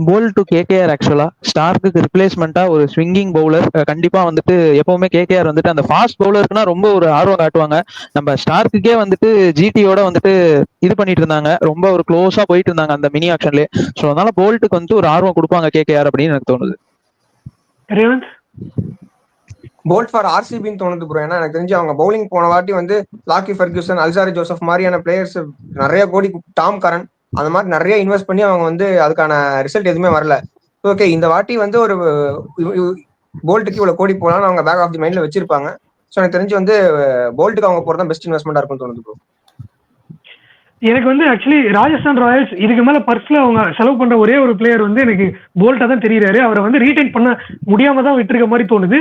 போல் டு கேகேஆர். ஆக்சுவலா ஸ்டார்க்கு ரிப்ளேஸ்மெண்டா ஒரு ஸ்விங்கிங் பவுலர் கண்டிப்பா வந்துட்டு எப்பவுமே கேகேஆர் வந்துட்டு அந்த ஃபாஸ்ட் பவுலருக்குன்னா ரொம்ப ஒரு ஆர்வம் காட்டுவாங்க. நம்ம ஸ்டார்க்குக்கே வந்துட்டு ஜிடியோட வந்துட்டு இது பண்ணிட்டு இருந்தாங்க, ரொம்ப ஒரு க்ளோஸா போயிட்டு இருந்தாங்க அந்த மினி ஆக்ஷன்லேயே. ஸோ அதனால போல்ட்டுக்கு வந்துட்டு ஒரு ஆர்வம் கொடுப்பாங்க கேகேஆர் அப்படின்னு எனக்கு தோணுது. ரேவந்த்? போல்ட் ஃபார் ஆர்சிபின்னு தோணுது ப்ரோ. ஏன்னா எனக்கு தெரிஞ்சு அவங்க பவுலிங் போன வாட்டி வந்து லாக்கி ஃபெர்குசன், அல்சாரி ஜோசப் மாதிரியான பிளேயர்ஸ் நிறைய கோடி, டாம் கரன் அந்த மாதிரி நிறைய இன்வெஸ்ட் பண்ணி அவங்க வந்து அதுக்கான ரிசல்ட் எதுவுமே வரல. ஓகே, இந்த வாட்டி வந்து ஒரு போல்ட்டுக்கு இவ்வளவு கோடி போகலான்னு அவங்க பேக் ஆஃப் தி மைண்ட்ல வச்சிருப்பாங்க. ஸோ எனக்கு தெரிஞ்சு வந்து போல்ட்டுக்கு அவங்க போறதான் பெஸ்ட் இன்வெஸ்ட்மெண்டா இருக்கும்னு தோணுது ப்ரோ. எனக்கு வந்து ஆக்சுவலி ராஜஸ்தான் ராயல்ஸ் இதுக்கு மேல பர்ஸ்ல அவங்க செலவு பண்ற ஒரே ஒரு பிளேயர் வந்து எனக்கு போல்ட்டா தான் தெரியுறாரு. அவரை வந்து ரீடைன் பண்ண முடியாம தான் விட்டுருக்க மாதிரி தோணுது.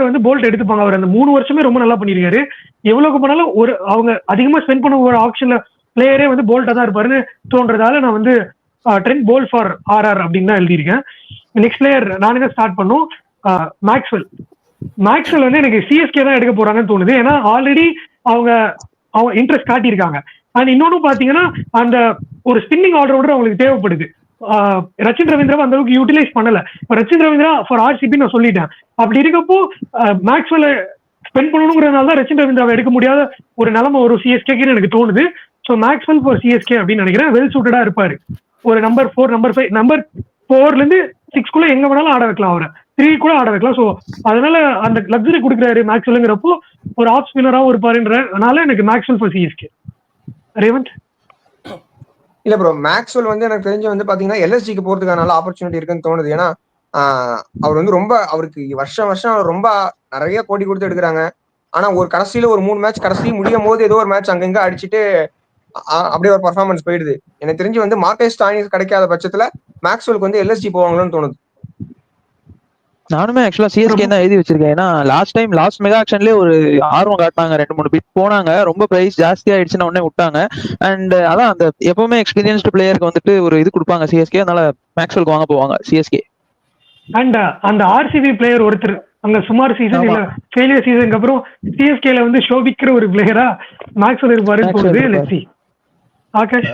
வந்து போல்ட் எடுத்துப்பாங்க. அவர் அந்த 3 வருஷமே ரொம்ப நல்லா பண்ணிருக்காரு. எவ்வளவுக்கு பண்ணாலும் ஒரு அவங்க அதிகமா ஸ்பெண்ட் பண்ண ஒரு ஆப்ஷன்ல பிளேயரே வந்து போல்ட்டா தான் இருப்பாருன்னு தோன்றதால நான் வந்து ட்ரெண்ட் போல்ட் ஃபார் ஆர்ஆர் அப்படின்னு தான் எழுதியிருக்கேன். நெக்ஸ்ட் பிளேயர் நானே தான் ஸ்டார்ட் பண்ணும். மேக்ஸ்வெல் வந்து எனக்கு சிஎஸ்கே தான் எடுக்க போறாங்கன்னு தோணுது. ஏன்னா ஆல்ரெடி அவங்க இன்ட்ரெஸ்ட் காட்டியிருக்காங்க. அண்ட் இன்னொன்னு பாத்தீங்கன்னா அந்த ஒரு ஸ்பின்னிங் ஆல்ரவுண்டர் அவங்களுக்கு தேவைப்படுது. ரச்சின் ரவீந்திராவை அந்த அளவுக்கு யூட்டிலைஸ் பண்ணல. இப்ப ரச்சின் ரவீந்திரா ஃபார் ஆர்சிபி நான் சொல்லிட்டேன். அப்படி இருக்கப்போ மேக்ஸ்வெல் ஸ்பெண்ட் பண்ணணுங்கிறதுனால தான் ரச்சின் ரவீந்திராவை எடுக்க முடியாத ஒரு நிலைமை ஒரு சிஎஸ்கேன்னு எனக்கு தோணுது. ஸோ மேக்ஸ்வெல் ஃபார் சிஎஸ்கே அப்படின்னு நினைக்கிறேன். வெல் சூட்டடா இருப்பாரு. ஒரு நம்பர் 4, நம்பர் 5, நம்பர் 4ல இருந்து 6 எங்க வேணாலும் ஆட வைக்கலாம். அவரை 3 கூட ஆட வைக்கலாம். ஸோ அதனால அந்த லக்ஸரி கொடுக்குறாரு மேக்ஸ்வெல்ங்கிறப்போ ஒரு ஆஃப் ஸ்பின்னராகவும் இருப்பாருன்றனால எனக்கு மேக்ஸ்வெல் ஃபார் சிஎஸ்கே. ரேவந்த் இல்ல ப்ரோ, மேக்ஸ்வெல் வந்து எனக்கு தெரிஞ்சு வந்து பாத்தீங்கன்னா எல்எஸ்ஜிக்கு போறதுக்கான நல்ல ஆப்பர்ச்சுனிட்டி இருக்குன்னு தோணுது. ஏன்னா அவர் வந்து ரொம்ப அவருக்கு வருஷம் அவர் ரொம்ப நிறைய கோடி கொடுத்து எடுக்கிறாங்க. ஆனா ஒரு கடைசியில ஒரு 3 மேட்ச் கடைசி முடியும் போது ஏதோ ஒரு மேட்ச் அங்கங்க அடிச்சுட்டு அப்படியே ஒரு பர்ஃபார்மன்ஸ் போயிடுது. எனக்கு தெரிஞ்சு வந்து மார்க்கஸ் ஸ்டாயினிஸ் கிடைக்காத பட்சத்துல மேக்ஸ்வெலுக்கு வந்து எல்எஸ்ஜி போவாங்களோன்னு தோணுது. நானுமே ஆக்சுவலா சிஎஸ்கே தான் எழுதி வச்சிருக்கேன். ஏன்னா லாஸ்ட் மெகா ஆக்ஷன்லயே ஒரு ஆர்வம் காட்டினாங்க. 2-3 பிட் போனாங்க. ரொம்ப பிரைஸ் ஜாஸ்தி ஆயிடுச்சுன்னு உடனே விட்டாங்க. அண்ட் அதான் அந்த எப்பவுமே எக்ஸ்பீரியன்ஸ்டு பிளேயருக்கு வந்துட்டு ஒரு இது கொடுப்பாங்க சிஎஸ்கே. அதனால மேக்ஸ்வெலுக்கு வாங்க போவாங்க சிஎஸ்கே. அண்ட் அந்த ஆர்சிபி பிளேயர் ஒருத்தர் அங்க சுமார் சீசன் இல்ல ஃபெயிலியர் சீசனுக்கு அப்புறம் சிஎஸ்கேல வந்து ஷோபிக்கிற ஒரு பிளேயரா மேக்ஸ்வெல் இருப்பாருன்னு தோணுது. Let's see. ஆகாஷ்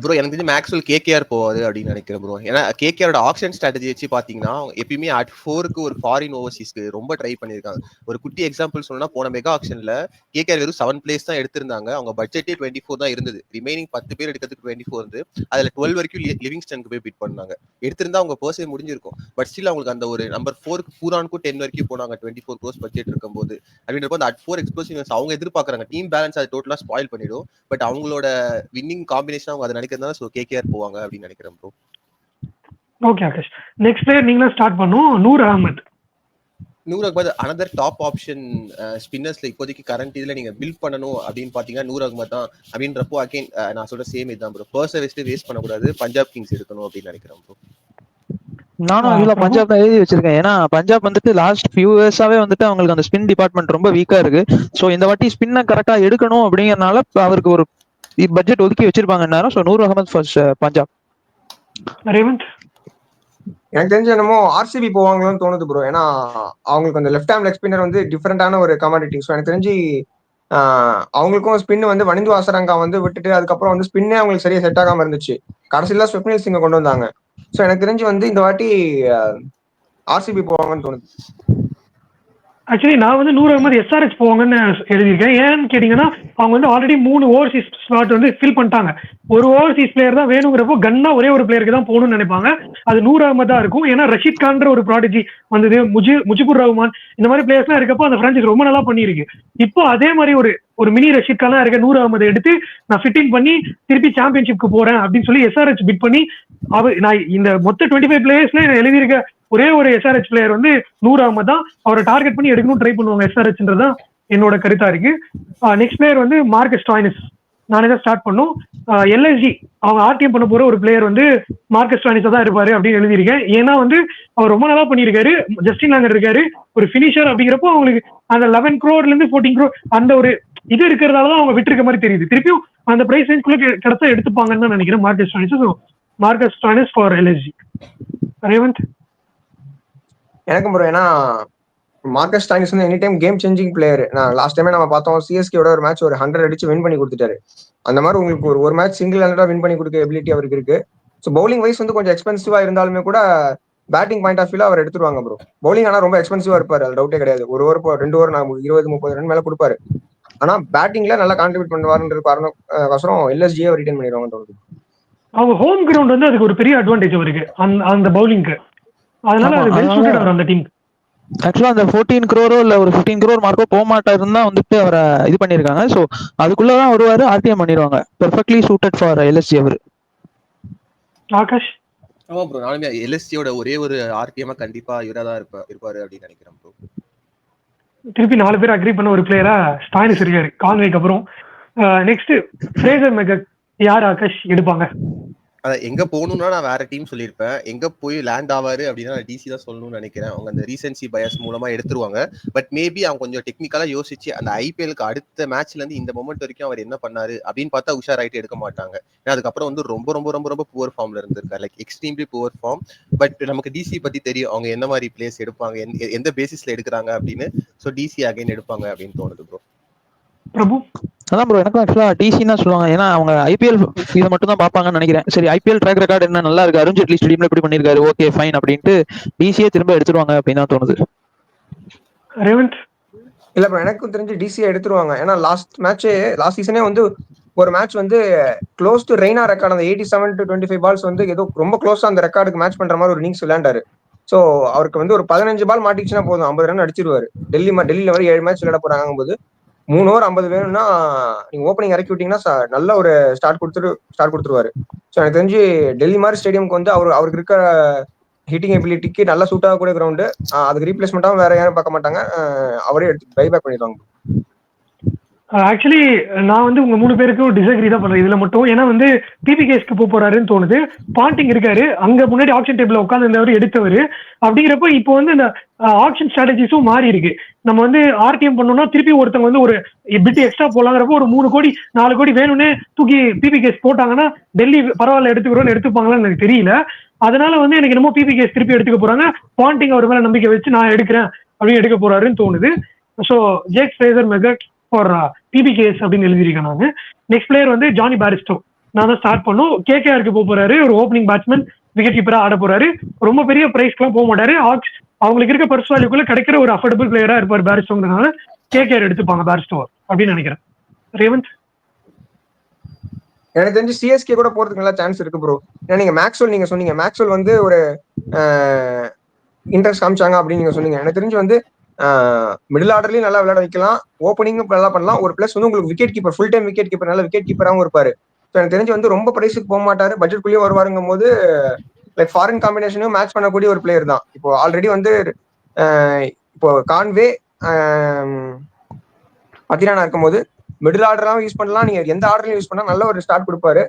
ப்ரோ எனக்கு தெரிஞ்சு மேக்ஸ்வெல் கேகேஆர் போவாது அப்படின்னு நினைக்கிறேன் ப்ரோ. ஏன்னா கேகேஆரோட ஆக்ஷன் ஸ்ட்ராட்டஜி வச்சு பாத்தீங்கன்னா எப்பயுமே அட் 4க்கு ஒரு ஃபாரின் ஓவர்சீஸ்க்கு ரொம்ப ட்ரை பண்ணிருக்காங்க. ஒரு குட்டி எக்ஸாம்பிள் சொன்னா போன மெகா ஆக்ஷன்ல கேகேஆர் வெறும் 7 பிளேஸ் தான் எடுத்திருந்தாங்க. அவங்க பட்ஜெட்டே 24 தான் இருந்தது. ரிமைனிங் 10 பேர் எடுக்கிறதுக்கு 24 இருந்து அதுல 12 வரைக்கும் லிவிங்ஸ்டனுக்கு போய் பிட் பண்ணாங்க. எடுத்திருந்தா அவங்க பர்சே முடிஞ்சிருக்கும். பட் ஸ்டில் அவங்களுக்கு அந்த ஒரு நம்பர் 4க்கு பூரானுக்கும் 10 வரைக்கும் போனாங்க 24 crores பட்ஜெட் இருக்கும்போது. அப்படின்றப்ப அந்த அட் 4 எக்ஸ்ப்ளோசிவ்னஸ் அவங்க எதிர்பார்க்கறாங்க. டீம் பேலன்ஸ் அது டோட்டலா ஸ்பாயில் பண்ணிடும். பட் அவங்களோட வின்னிங் காம்பினேஷன் அவங்க நினைக்கிறதுனால சோ கேகேஆர் போவாங்க அப்படின்னு நினைக்கிறேன் bro. Okay Akash. Next player நீங்களா ஸ்டார்ட் பண்ணும். Noor Ahmad another top option ஸ்பின்னர்ஸ்ல இப்போதைக்கு கரண்ட் இதுல நீங்க பில்ட் பண்ணணும் அப்படின்னு பாத்தீங்கன்னா நூர் அகமது தான். அப்படின்றப்போ அகைன் நான் சொல்ற சேம் இதுதான் ப்ரோ. ஃபர்ஸ்ட் வெஸ்ட் வேஸ்ட் பண்ணக்கூடாது. பஞ்சாப் கிங்ஸ் எடுக்கணும் அப்படின்னு நினைக்கிறேன் ப்ரோ. நானும் இதுல பஞ்சாப் தான் எழுதி வச்சிருக்கேன். ஏன்னா பஞ்சாப் வந்துட்டு லாஸ்ட் ஃபியூ இயர்ஸாவே வந்துட்டு அவங்களுக்கு அந்த ஸ்பின் டிபார்ட்மெண்ட் ரொம்ப வீக்கா இருக்கு. சோ இந்த வாட்டி ஸ்பின்னை கரெக்டா எடுக்கணும் அப்படிங்கறதுனால அவருக்கு ஒரு பட்ஜெட் ஒதுக்கி வச்சிருப்பாங்க. So Noor Ahmad first Punjab. ரேவந்த் எனக்கு தெரிஞ்ச என்னமோ ஆர்சிபி போவாங்களோன்னு தோணுது ப்ரோ. ஏன்னா அவங்களுக்கு அந்த லெஃப்ட் ஹேண்ட் லெக் ஸ்பின்னர் வந்து டிஃப்ரெண்டான ஒரு கமாடிட்டி. ஸோ எனக்கு தெரிஞ்சு அவங்களுக்கும் ஸ்பின் வந்து வனிந்து வாசரங்கா வந்து விட்டுட்டு அதுக்கப்புறம் வந்து ஸ்பின்னே அவங்களுக்கு சரியா செட் ஆகாம இருந்துச்சு. கடைசியில ஸ்வப்னில் சிங்கை கொண்டு வந்தாங்க. ஸோ எனக்கு தெரிஞ்சு வந்து இந்த வாட்டி ஆர்சிபி போவாங்கன்னு தோணுது. ஆக்சுவலி நான் வந்து நூர் அகமது எஸ்ஆர்எச் போவாங்கன்னு எழுதியிருக்கேன். ஏன்னு கேட்டீங்கன்னா அவங்க வந்து ஆல்ரெடி 3 ஓவர்சீஸ் ஸ்லாட் வந்து ஃபில் பண்ணிட்டாங்க. ஒரு ஓவர்சீஸ் பிளேயர் தான் வேணுங்கிறப்போ கன்னா ஒரே ஒரு பிளேயருக்கு தான் போகணும்னு நினைப்பாங்க. அது நூர் அகமது தான் இருக்கும். ஏன்னா ரஷீத் கான்ற ஒரு ப்ராடஜி வந்தது, முஜிபுர் ரஹ்மான் இந்த மாதிரி பிளேயர்ஸ்லாம் இருக்கப்போ அந்த பிரான்சைஸ் ரொம்ப நல்லா பண்ணியிருக்கு. இப்போ அதே மாதிரி ஒரு மினி ரஷீத் கானா இருக்க நூர் அகமது எடுத்து நான் ஃபிட்டிங் பண்ணி திருப்பி சாம்பியன்ஷிப்க்கு போறேன் அப்படின்னு சொல்லி எஸ்ஆர்எச் பிட் பண்ணி நான் இந்த மொத்த 25 பிளேயர்ஸ்ல எழுதியிருக்க ஒரே ஒரு எஸ்ஆர்எச் பிளேயர் வந்து நூர் அகமது தான். அவரை டார்கெட் பண்ணி எடுக்கணும் ட்ரை பண்ணுவாங்க எஸ்ஆர்எச்ன்றதான் என்னோட கருத்தா இருக்கு. நெக்ஸ்ட் பிளேயர் வந்து மார்க்கஸ் ஸ்டாயினிஸ். நானே தான் ஸ்டார்ட் பண்ணும். எல்எஸ்ஜி அவங்க ஆர்டிஎம் பண்ண போற ஒரு பிளேயர் வந்து மார்க்கஸ் ஸ்டாயினிஸா தான் இருப்பாரு அப்படின்னு எழுதியிருக்கேன். ஏன்னா வந்து அவர் ரொம்ப நல்லா பண்ணியிருக்காரு. ஜஸ்டின் லாங்கர் இருக்காரு, ஒரு பினிஷர். அப்படிங்கிறப்போ அவங்களுக்கு அந்த 11 crore இருந்து 14 crore அந்த ஒரு இது இருக்கிறதாலதான் அவங்க விட்டுருக்க மாதிரி தெரியுது. திருப்பியும் அந்த பிரைஸ் ரேஞ்சுக்குள்ள கிடைச்சா எடுத்துப்பாங்கன்னு தான் நினைக்கிறேன் Marcus Stoinis. Marcus Stoinis for LSG. Revanth எனக்கும் ப்ரோ. ஏன்னா மார்க்கஸ் ஸ்டாயினிஸ் வந்து any time game changing player. நான் லாஸ்ட் டைமே நம்ம பார்த்தோம் சிஎஸ்கேயோட ஒரு மேட்ச் ஒரு 100 அடிச்சு வின் பண்ணி கொடுத்துட்டாரு. அந்த மாதிரி உங்களுக்கு ஒரு மேட்ச் சிங்கிள் ஹேண்டடா வின் பண்ணி கொடுக்க எபிலிட்டி அவருக்கு இருக்கு. ஸோ பவுலிங் வைஸ் வந்து கொஞ்சம் எக்ஸ்பென்சிவா இருந்தாலுமே கூட பேட்டிங் பாயிண்ட் ஆஃப் வியூல அவர் எடுத்துருவாங்க ப்ரோ. பவுலிங் ஆனா ரொம்ப எக்ஸ்பென்சிவா இருப்பாரு, அது டவுட்டே கிடையாது. ஒரு ஓவர் 2 ஓவர் 20-30 ரன் மேல கொடுப்பாரு. ஆனா பேட்டிங்ல நல்லா கான்ட்ரிபியூட் பண்ணுவாருன்ற காரணம் எல்எஸ்ஜியை ரிட்டைன் பண்ணிடுவாங்க தோணுது. அவங்க ஹோம் கிரவுண்ட் வந்து அதுக்கு ஒரு பெரிய அட்வான்டேஜ் இருக்கு அந்த பவுலிங்க்கு. அதனால அது வெல் சூட்டட் அவர் அந்த டீம். ஆக்சுவலா அந்த 14 crore இல்ல ஒரு 15 crore மார்க்கோ போக மாட்டாருன்னு தான் வந்துட்டு அவரை இது பண்ணிருக்காங்க. சோ அதுக்குள்ளதான் வருவாரு, ஆர்டிஎம் பண்ணிடுவாங்க. பெர்ஃபெக்ட்லி சூட்டட் ஃபார் எல்எஸ்ஜி அவர். ஆகாஷ் ஆமா ப்ரோ, நானுமே எல்எஸ்ஜியோட ஒரே ஒரு ஆர்டிஎம் கண்டிப்பா இவராதான் இருப்பாரு அப்படின்னு நினைக்கிறேன் ப்ரோ. திருப்பி 4 பேர் அக்ரி பண்ண ஒரு பிளேயரா ஸ்டாயினிஸ் இருக்காரு கான்வேக்கு அப்புறம். நெக்ஸ்ட் ஃப்ரேசர் யார் ஆகாஷ் எடுப்பாங்க? எங்க போகணும்னா நான் வேற டீம் சொல்லியிருப்பேன். எங்க போய் லேண்ட் ஆவாரு அப்படின்னா நான் டிசி தான் சொல்லணும்னு நினைக்கிறேன். அவங்க அந்த ரீசன்சி பயஸ் மூலமா எடுத்துருவாங்க. பட் மேபி அவங்க கொஞ்சம் டெக்னிக்கலா யோசிச்சு அந்த ஐபிஎலுக்கு அடுத்த மேட்ச்ல இருந்து இந்த மொமெண்ட் வரைக்கும் அவர் என்ன பண்ணாரு அப்படின்னு பார்த்தா உஷார் ஆயிட்டு எடுக்க மாட்டாங்க. ஏன்னா அதுக்கப்புறம் வந்து ரொம்ப ரொம்ப ரொம்ப ரொம்ப புவர் ஃபார்ம்ல இருந்திருக்காரு. Like extremely poor form. But நமக்கு டிசி பத்தி தெரியும். அவங்க என்ன மாதிரி பிளேஸ் எடுப்பாங்க, எந்த பேசிஸ்ல எடுக்கிறாங்க அப்படின்னு. ஸோ டிசி அகைன் எடுப்பாங்க அப்படின்னு தோணுது ப்ரோ. பிரபு? அதான் ப்ரோ, எனக்கும் ஆக்சுவலா டிசி தான் சொல்லுவாங்க. ஏன்னா அவங்க ஐபிஎல் இதை மட்டும் தான் பார்ப்பாங்கன்னு நினைக்கிறேன். சரி, ஐபிஎல் ட்ராக் ரெக்கார்டு என்ன நல்லா இருக்கு, அருண் ஜெட்லி ஸ்டேடியம்ல இப்படி பண்ணிருக்காரு, ஓகே ஃபைன் அப்படின்ட்டு டிசியே திரும்ப எடுத்துருவாங்க அப்படின்னு தான் தோணுது. ரேவந்த்? இல்ல ப்ரோ, எனக்கும் தெரிஞ்சு டிசியை எடுத்துருவாங்க. ஏன்னா லாஸ்ட் சீசனே வந்து ஒரு மேட்ச் வந்து க்ளோஸ் டு ரெய்னா ரெக்கார்ட், அந்த 87 to 25 பால்ஸ் வந்து ஏதோ ரொம்ப க்ளோஸா அந்த ரெக்கார்டுக்கு மேட்ச் பண்ற மாதிரி ஒரு இன்னிங்ஸ் விளையாண்டாரு. ஸோ அவருக்கு வந்து ஒரு 15 பால் மாட்டிச்சுன்னா போதும், 50 ரன் அடிச்சிருவாரு. டெல்லியில வரை 7 மேட்ச் விளையாட போறாங்க போது 3 ஓவர் 50 வேணும்னா நீங்க ஓப்பனிங் இறக்கி விட்டீங்கன்னா நல்ல ஒரு ஸ்டார்ட் கொடுத்துருவாரு. ஸோ எனக்கு தெரிஞ்சு டெல்லி மாதிரி ஸ்டேடியம்க்கு வந்து அவருக்கு இருக்க ஹிட்டிங் எபிலிட்டிக்கு நல்லா சூட் ஆகக்கூடிய கிரவுண்டு. அதுக்கு ரீப்ளேஸ்மெண்ட்டாகவும் வேற யாரும் பார்க்க மாட்டாங்க. அவரே எடுத்து பைபேக் பண்ணிடுவாங்க. ஆக்சுவலி நான் வந்து உங்க 3 பேருக்கும் டிசக்ரி தான் பண்றேன் இதுல மட்டும். ஏன்னா வந்து பிபிகேஸ்க்கு போறாருன்னு தோணுது. பாண்டிங் இருக்காரு, அங்க முன்னாடி ஆப்ஷன் டேபிள்ல உட்காந்து எடுத்தவர். அப்படிங்கிறப்ப இப்போ வந்து இந்த ஆப்ஷன் ஸ்ட்ராட்டஜிஸும் மாறி இருக்கு. நம்ம வந்து ஆர்டிஎம் பண்ணோம்னா திருப்பி ஒருத்தவங்க வந்து ஒரு பிட் எக்ஸ்ட்ரா போலாங்கிறப்போ ஒரு 3 கோடி 4 கோடி வேணும்னு தூக்கி பிபிகேஸ் போட்டாங்கன்னா டெல்லி பரவாயில்ல எடுத்துக்கிறோம்னு எடுத்துப்பாங்களான்னு எனக்கு தெரியல. அதனால வந்து எனக்கு என்னமோ பிபிகேஸ் திருப்பி எடுத்துக்க போறாங்க, பாண்டிங் அவர் மேல நம்பிக்கை வச்சு நான் எடுக்கிறேன் அப்படின்னு எடுக்க போறாருன்னு தோணுது. So Jake Fraser McGurk for PBKS அப்படின்னு எழுதியிருக்கேன் நான். நெக்ஸ்ட் பிளேயர் வந்து ஜானி பாரிஸ்டோ. நான் தான் ஸ்டார்ட் பண்ணும். கேகேஆருக்கு போறாரு, ஒரு ஓப்பனிங் பேட்ஸ்மேன், விக்கெட் கீப்பரா ஆட போறாரு. ரொம்ப பெரிய பிரைஸ்க்குலாம் போக மாட்டாரு. அவங்களுக்கு இருக்க பர்ஸ் வேல்யூக்குள்ள கிடைக்கிற ஒரு அஃபோர்டபுள் பிளேயரா இருப்பார் பாரிஸ்டோங்கிறதுனால கேகேஆர் எடுத்துப்பாங்க பாரிஸ்டோ அப்படின்னு நினைக்கிறேன். ரேவந்த்? எனக்கு தெரிஞ்சு சிஎஸ்கே கூட போறதுக்கு நல்லா சான்ஸ் இருக்கு ப்ரோ. ஏன்னா நீங்க சொன்னீங்க மேக்ஸ்வெல் வந்து ஒரு இன்ட்ரெஸ்ட் காமிச்சாங்க அப்படின்னு நீங்க சொன்னீங்க. எனக்கு தெரிஞ்சு வந்து மிடில் ஆர்டர்லயும் நல்லா விளையாட வைக்கலாம், ஓப்பனிங்கும் நல்லா பண்ணலாம். ஒரு பிளஸ் வந்து உங்களுக்கு wicket keeper, full time wicket keeper, நல்ல விக்கெட் கீப்பராகவும் இருப்பாரு. ஸோ எனக்கு தெரிஞ்சு வந்து ரொம்ப பிரைஸுக்கு போக மாட்டாரு, பட்ஜெட்குள்ளேயும் வருவாருங்கும் போது லைக் ஃபாரின் காம்பினேஷனையும் மேட்ச் பண்ணக்கூடிய ஒரு பிளேயர் தான். இப்போ ஆல்ரெடி வந்து இப்போ கான்வே அதிரானா இருக்கும்போது மிடில் ஆர்டர்லாம் யூஸ் பண்ணலாம், நீங்க எந்த ஆர்டர்லையும் யூஸ் பண்ணா நல்ல ஒரு ஸ்டார்ட் கொடுப்பாரு.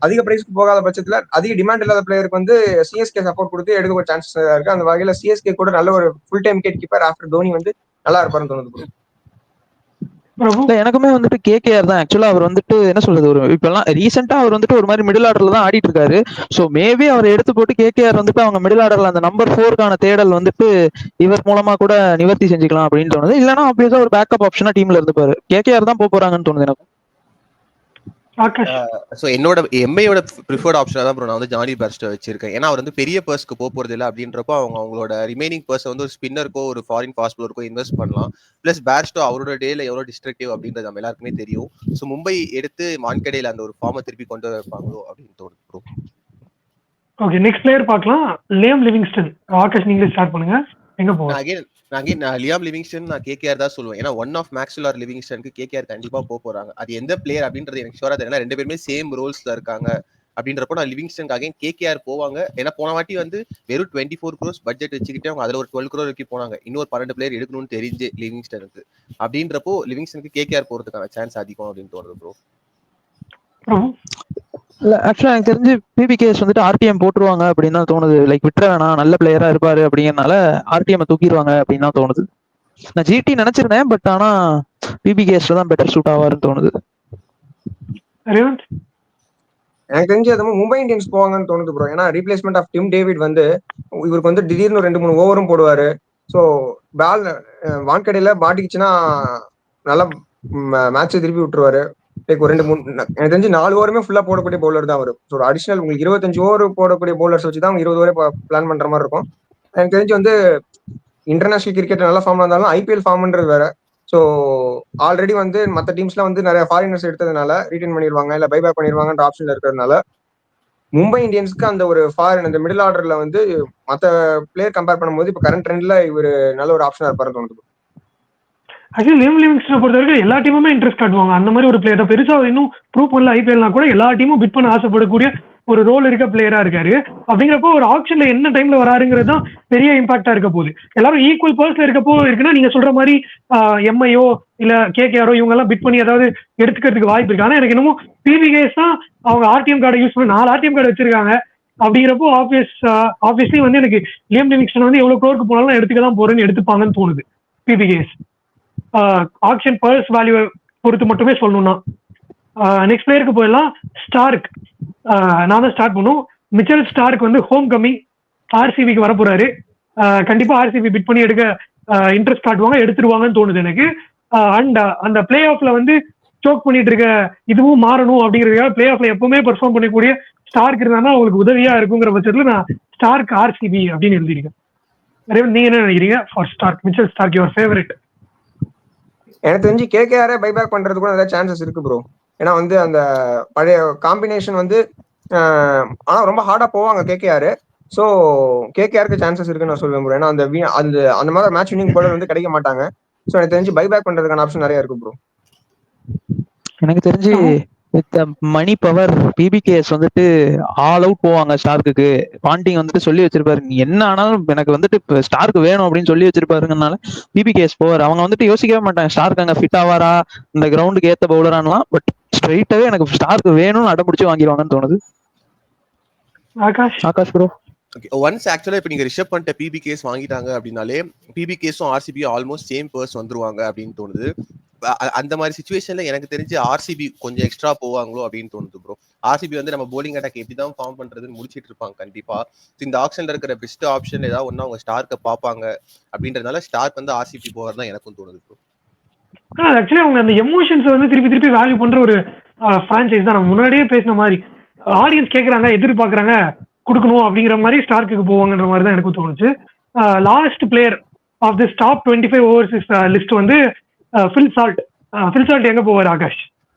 அதிக பிரைஸ்க்கு போகாத பட்சத்துல அதிக டிமாண்ட் இல்லாத பிளேயருக்கு வந்து சிஎஸ்கே சப்போர்ட் கொடுத்து எடுக்க ஒரு சான்ஸ் இருக்கு. அந்த வகையில சிஎஸ்கே கூட நல்ல ஒரு full time wicket keeper after Dhoni வந்து நல்லா இருப்பாருன்னு தோணுது. எனக்குமே வந்துட்டு கேகேஆர் தான் ஆக்சுவலா. அவர் வந்துட்டு என்ன சொல்றது, ஒரு இப்பெல்லாம் ரீசெண்டா அவர் வந்துட்டு ஒரு மாதிரி மிடில் ஆர்டர்ல தான் ஆடிட்டு இருக்காரு. சோ மேபி அவர் எடுத்து போட்டு கேகேஆர் வந்துட்டு அவங்க மிடில் ஆர்டர்ல அந்த நம்பர் 4க்கான தேடல் வந்துட்டு இவர் மூலமா கூட நிவர்த்தி செஞ்சுக்கலாம் அப்படின்னு தோணுது. இல்லைன்னா ஆப்வியஸா ஒரு பேக்கப் ஆப்ஷனா டீம்ல இருந்துப்பாரு. கேகேஆர் தான் போறாங்கன்னு தோணுது எனக்கு. ஸோ என்னோட எம்ஐயோட ப்ரிஃபர்ட் ஆப்ஷனாக தான் ப்ரோ நான் வந்து ஜானி பேர்ஸ்டோ வச்சிருக்கேன். ஏன்னா அவர் வந்து பெரிய பர்ஸ்க்கு போறது இல்லை அப்படின்றப்போ அவங்களோட ரிமைனிங் பர்ஸ் வந்து ஒரு ஸ்பின்னருக்கோ ஒரு ஃபாரின் ஃபாஸ்ட் பவுலருக்கோ இன்வெஸ்ட் பண்ணலாம். பிளஸ் பேர்ஸ்டோ அவரோட டேல எவ்வளோ டிஸ்ட்ரக்டிவ் அப்படின்றது நம்ம எல்லாருக்குமே தெரியும். ஸோ மும்பை எடுத்து மான்கடேல அந்த ஒரு ஃபார்மை திருப்பி கொண்டு வைப்பாங்களோ அப்படின்னு தோணுது ப்ரோ. ஓகே, நெக்ஸ்ட் பிளேயர் பார்க்கலாம். Liam Livingstone. ஆகாஷ் நீங்களே ஸ்டார்ட் பண்ணுங்க. எங்க போவாங்க? நான் லியாம் லிவிங்ஸ்டன் நான் கேகேஆர் தான் சொல்லுவேன். ஏன்னா ஒன் ஆஃப் மேக்ஸ்வெல் ஆர் லிவிங்ஸ்டனுக்கு கேகேஆர் கண்டிப்பா போறாங்க. அது எந்த பிளேயர் அப்படின்றது எனக்கு ஷூரா தெரியல. 2 பேருமே சேம் ரோல்ஸ்ல இருக்காங்க அப்படின்றப்போ நான் லிவிங்ஸ்டனுக்காக கேகேஆர் போவாங்க. ஏன்னா போன வாட்டி வந்து வெறும் 24 crores பட்ஜெட் வச்சுக்கிட்டு அவங்க அதுல ஒரு 12 crore வரைக்கும் போனாங்க. இன்னொரு 12 பிளேயர் எடுக்கணும்னு தெரிஞ்சு லிவிங்ஸ்டனுக்கு. அப்படின்றப்போ லிவிங்ஸ்டனுக்கு கேகேஆர் போறதுக்கான சான்ஸ் அதிகம் அப்படின்னு தோணுது ப்ரோ. இல்ல ஆக்சுவலா எனக்கு தெரிஞ்சு பிபிகேஎஸ் வந்துட்டு ஆர்டிஎம் போட்டுருவாங்க அப்படின்னு தான் தோணுது. லைக் விட்டுற வேணாம், நல்ல பிளேயரா இருப்பாரு அப்படிங்கறனால ஆர்டிஎம் தூக்கிடுவாங்க அப்படின்னு தான் தோணுது. நான் ஜிடி நினைச்சிருந்தேன், பட் ஆனா பிபிகேஎஸ்ல தான் பெட்டர் சூட் ஆவாருன்னு தோணுது. எனக்கு தெரிஞ்சு அது மும்பை இந்தியன்ஸ் போவாங்கன்னு தோணுது ப்ரோ. ஏன்னா ரீப்ளேஸ்மெண்ட் ஆஃப் டிம் டேவிட் வந்து இவருக்கு வந்து திடீர்னு 2-3 ஓவரும் போடுவாரு. ஸோ பால் வான்கடையில மாட்டிக்கிச்சுன்னா நல்லா மேட்சை திருப்பி விட்டுருவாரு. லைக் ஒரு 2-3 எனக்கு தெரிஞ்சு 4 ஓவருமே ஃபுல்லா போடக்கூடிய பவுலர் தான் வரும். ஸோ அடிஷனல் உங்களுக்கு 25 ஓவர் போடக்கூடிய பவுலர்ஸ் வச்சு தான் 20 ஓவரே பிளான் பண்ற மாதிரி இருக்கும். எனக்கு தெரிஞ்சு வந்து இன்டர்நேஷனல் கிரிக்கெட் நல்ல ஃபார்ம் இருந்தாலும் ஐபிஎல் ஃபார்ம்ன்றது வேற. ஸோ ஆல்ரெடி வந்து மற்ற டீம்ஸ்லாம் வந்து நிறைய ஃபாரினர்ஸ் எடுத்ததுனால ரீட்டைன் பண்ணிடுவாங்க, இல்லை பைபேக் பண்ணிடுவாங்கன்ற ஆப்ஷன்ல இருக்கிறதுனால மும்பை இந்தியன்ஸ்க்கு அந்த ஒரு ஃபாரின் அந்த மிடில் ஆர்டர்ல வந்து மற்ற பிளேயர் கம்பேர் பண்ணும்போது இப்போ கரண்ட் ட்ரெண்ட்ல இவர் நல்ல ஒரு ஆப்ஷனா இருப்பாரு தோணுது. ஆக்சுவலி லியாம் லிவிங்ஸ்டனை பொறுத்த வரைக்கும் எல்லா டீமுமே இன்ட்ரெஸ்ட் காட்டுவாங்க. அந்த மாதிரி ஒரு பிளேயர் பெருசா இன்னும் ப்ரூவ் பண்ணல ஐபிஎல்னா கூட எல்லா டீமும் பிட் பண்ண ஆசைப்படக்கூடிய ஒரு ரோல் இருக்க பிளேயரா இருக்காரு. அப்படிங்கிறப்போ ஒரு ஆப்ஷன்ல என்ன டைம்ல வராருங்கிறது தான் பெரிய இம்பாக்டா இருக்க போகுது. எல்லாரும் ஈக்குவல் பர்ஸ்ல இருக்கப்போ இருக்குன்னா நீங்க சொல்ற மாதிரி எம்ஐயோ இல்ல கேகேஆரோ இவங்க எல்லாம் பிட் பண்ணி ஏதாவது எடுத்துக்கிறதுக்கு வாய்ப்பு இருக்கு. ஆனா எனக்கு என்னமோ பிவிகேஸ் தான் அவங்க ஆர்டிஎம் கார்டை யூஸ் பண்ணி 4 ஆர்டிஎம் கார்டு வச்சிருக்காங்க. அப்படிங்கிறப்போ ஆப்வியஸ்லி வந்து எனக்கு லியம் லிவிங்ஸ்டன் வந்து எவ்வளவு க்ரோருக்கு போனாலும் எடுத்துக்க தான் போறேன்னு எடுத்துப்பாங்கன்னு தோணுது. பிபிகேஸ் ஆக்ஷன் பர்ஸ் வேல்யூ பொறுத்து மட்டுமே சொல்லணும்னா நெக்ஸ்ட் பிளேயருக்கு போயிடலாம். ஸ்டார்க் நான் தான் ஸ்டார்ட் பண்ணும். மிச்சல் ஸ்டார்க் வந்து ஹோம் கம்மிங் ஆர்சிபிக்கு வர போறாரு. கண்டிப்பா ஆர்சிபி பிட் பண்ணி எடுக்க இன்ட்ரெஸ்ட் காட்டுவாங்க, எடுத்துருவாங்கன்னு தோணுது எனக்கு. அண்ட் அந்த பிளே ஆஃப்ல வந்து ஸ்டோக் பண்ணிட்டு இருக்க இதுவும் மாறணும் அப்படிங்கிறதுக்காக பிளே ஆஃப்ல எப்பவுமே பெர்ஃபார்ம் பண்ணக்கூடிய ஸ்டார்க் இருந்தாங்கன்னா அவங்களுக்கு உதவியா இருக்குங்கிற பட்சத்துல நான் ஸ்டார்க் ஆர்சிபி அப்படின்னு எழுதிருக்கேன். நீங்க என்ன நினைக்கிறீங்க for Starc? Mitchell Starc your favourite? எனக்கு தெரிஞ்சு கேகேஆரே பைபேக் பண்றது கூட நிறைய சான்சஸ் இருக்கு ப்ரோ. ஏன்னா வந்து அந்த பழைய காம்பினேஷன் வந்து ஆனா ரொம்ப ஹார்டா போவாங்க கேகேஆர். ஸோ கேகேஆருக்கு சான்சஸ் இருக்குன்னு நான் சொல்லுவேன் ப்ரோ. ஏன்னா அந்த அந்த மாதிரி மேட்ச் வினிங் போலர் வந்து கிடைக்க மாட்டாங்க. ஸோ எனக்கு தெரிஞ்சு பைபேக் பண்றதுக்கான ஆப்ஷன் நிறைய இருக்கு ப்ரோ. எனக்கு தெரிஞ்சு வித் மணி பவர் பிபிகேஎஸ் வந்துட்டு ஆல் அவுட் போவாங்க ஸ்டார்க்கு. பாண்டிங் வந்துட்டு சொல்லி வச்சிருப்பாரு, நீ என்ன ஆனாலும் எனக்கு வந்துட்டு இப்போ ஸ்டார்க்கு வேணும் அப்படின்னு சொல்லி வச்சிருப்பாருங்கனால பிபிகேஎஸ் போவார். அவங்க வந்துட்டு யோசிக்கவே மாட்டாங்க ஸ்டார்க் அங்க ஃபிட் ஆவாரா, இந்த கிரவுண்டுக்கு ஏத்த பவுலரானலாம். பட் ஸ்ட்ரைட்டாவே எனக்கு ஸ்டார்க்கு வேணும்னு அடம்பிடிச்சு வாங்கிடுவாங்கன்னு தோணுது. ஆகாஷ் ப்ரோ. ஒன்ஸ் ஆக்சுவலா இப்ப நீங்க ரிஷப் பண்ணிட்ட பிபிகேஸ் வாங்கிட்டாங்க அப்படின்னாலே பிபிகேஸும் ஆர்சிபி ஆல்மோஸ்ட் சேம் பர்ஸ் வந்துருவாங்க அப்படின்னு தோணுது. அந்த மாதிரி சிச்சுவேஷன்ல எனக்கு தெரிஞ்சு ஆர்சிபி கொஞ்சம் எக்ஸ்ட்ரா போவாங்களோ அப்படின்னு தோணுது ப்ரோ. ஆர்சிபி வந்து நம்ம போலிங் அட்டாக் எப்படிதான் ஃபார்ம் பண்றதுன்னு முடிச்சிட்டு இருப்பாங்க கண்டிப்பா. இந்த ஆப்ஷன்ல இருக்கிற பெஸ்ட் ஆப்ஷன் ஏதாவது ஒன்னா அவங்க ஸ்டார்க்க பாப்பாங்க அப்படின்றதுனால ஸ்டார்க் வந்து ஆர்சிபி போவார் தான் எனக்கும் தோணுது ப்ரோ. ஆக்சுவலி அவங்க அந்த எமோஷன்ஸ் வந்து திருப்பி வேல்யூ பண்ற ஒரு பிரான்சைஸ் தான். நம்ம முன்னாடியே பேசின மாதிரி ஆடியன்ஸ் கேட்கறாங்க, எதிர்பார்க்கறாங்க, கொடுக்கணும் அப்படிங்கிற மாதிரி ஸ்டார்க்கு போவாங்கன்ற மாதிரி தான் எனக்கு தோணுச்சு. Last player of this top 25 overseas list வந்து ஃபில் சால்ட் எங்க போவார் ஆகாஷ்?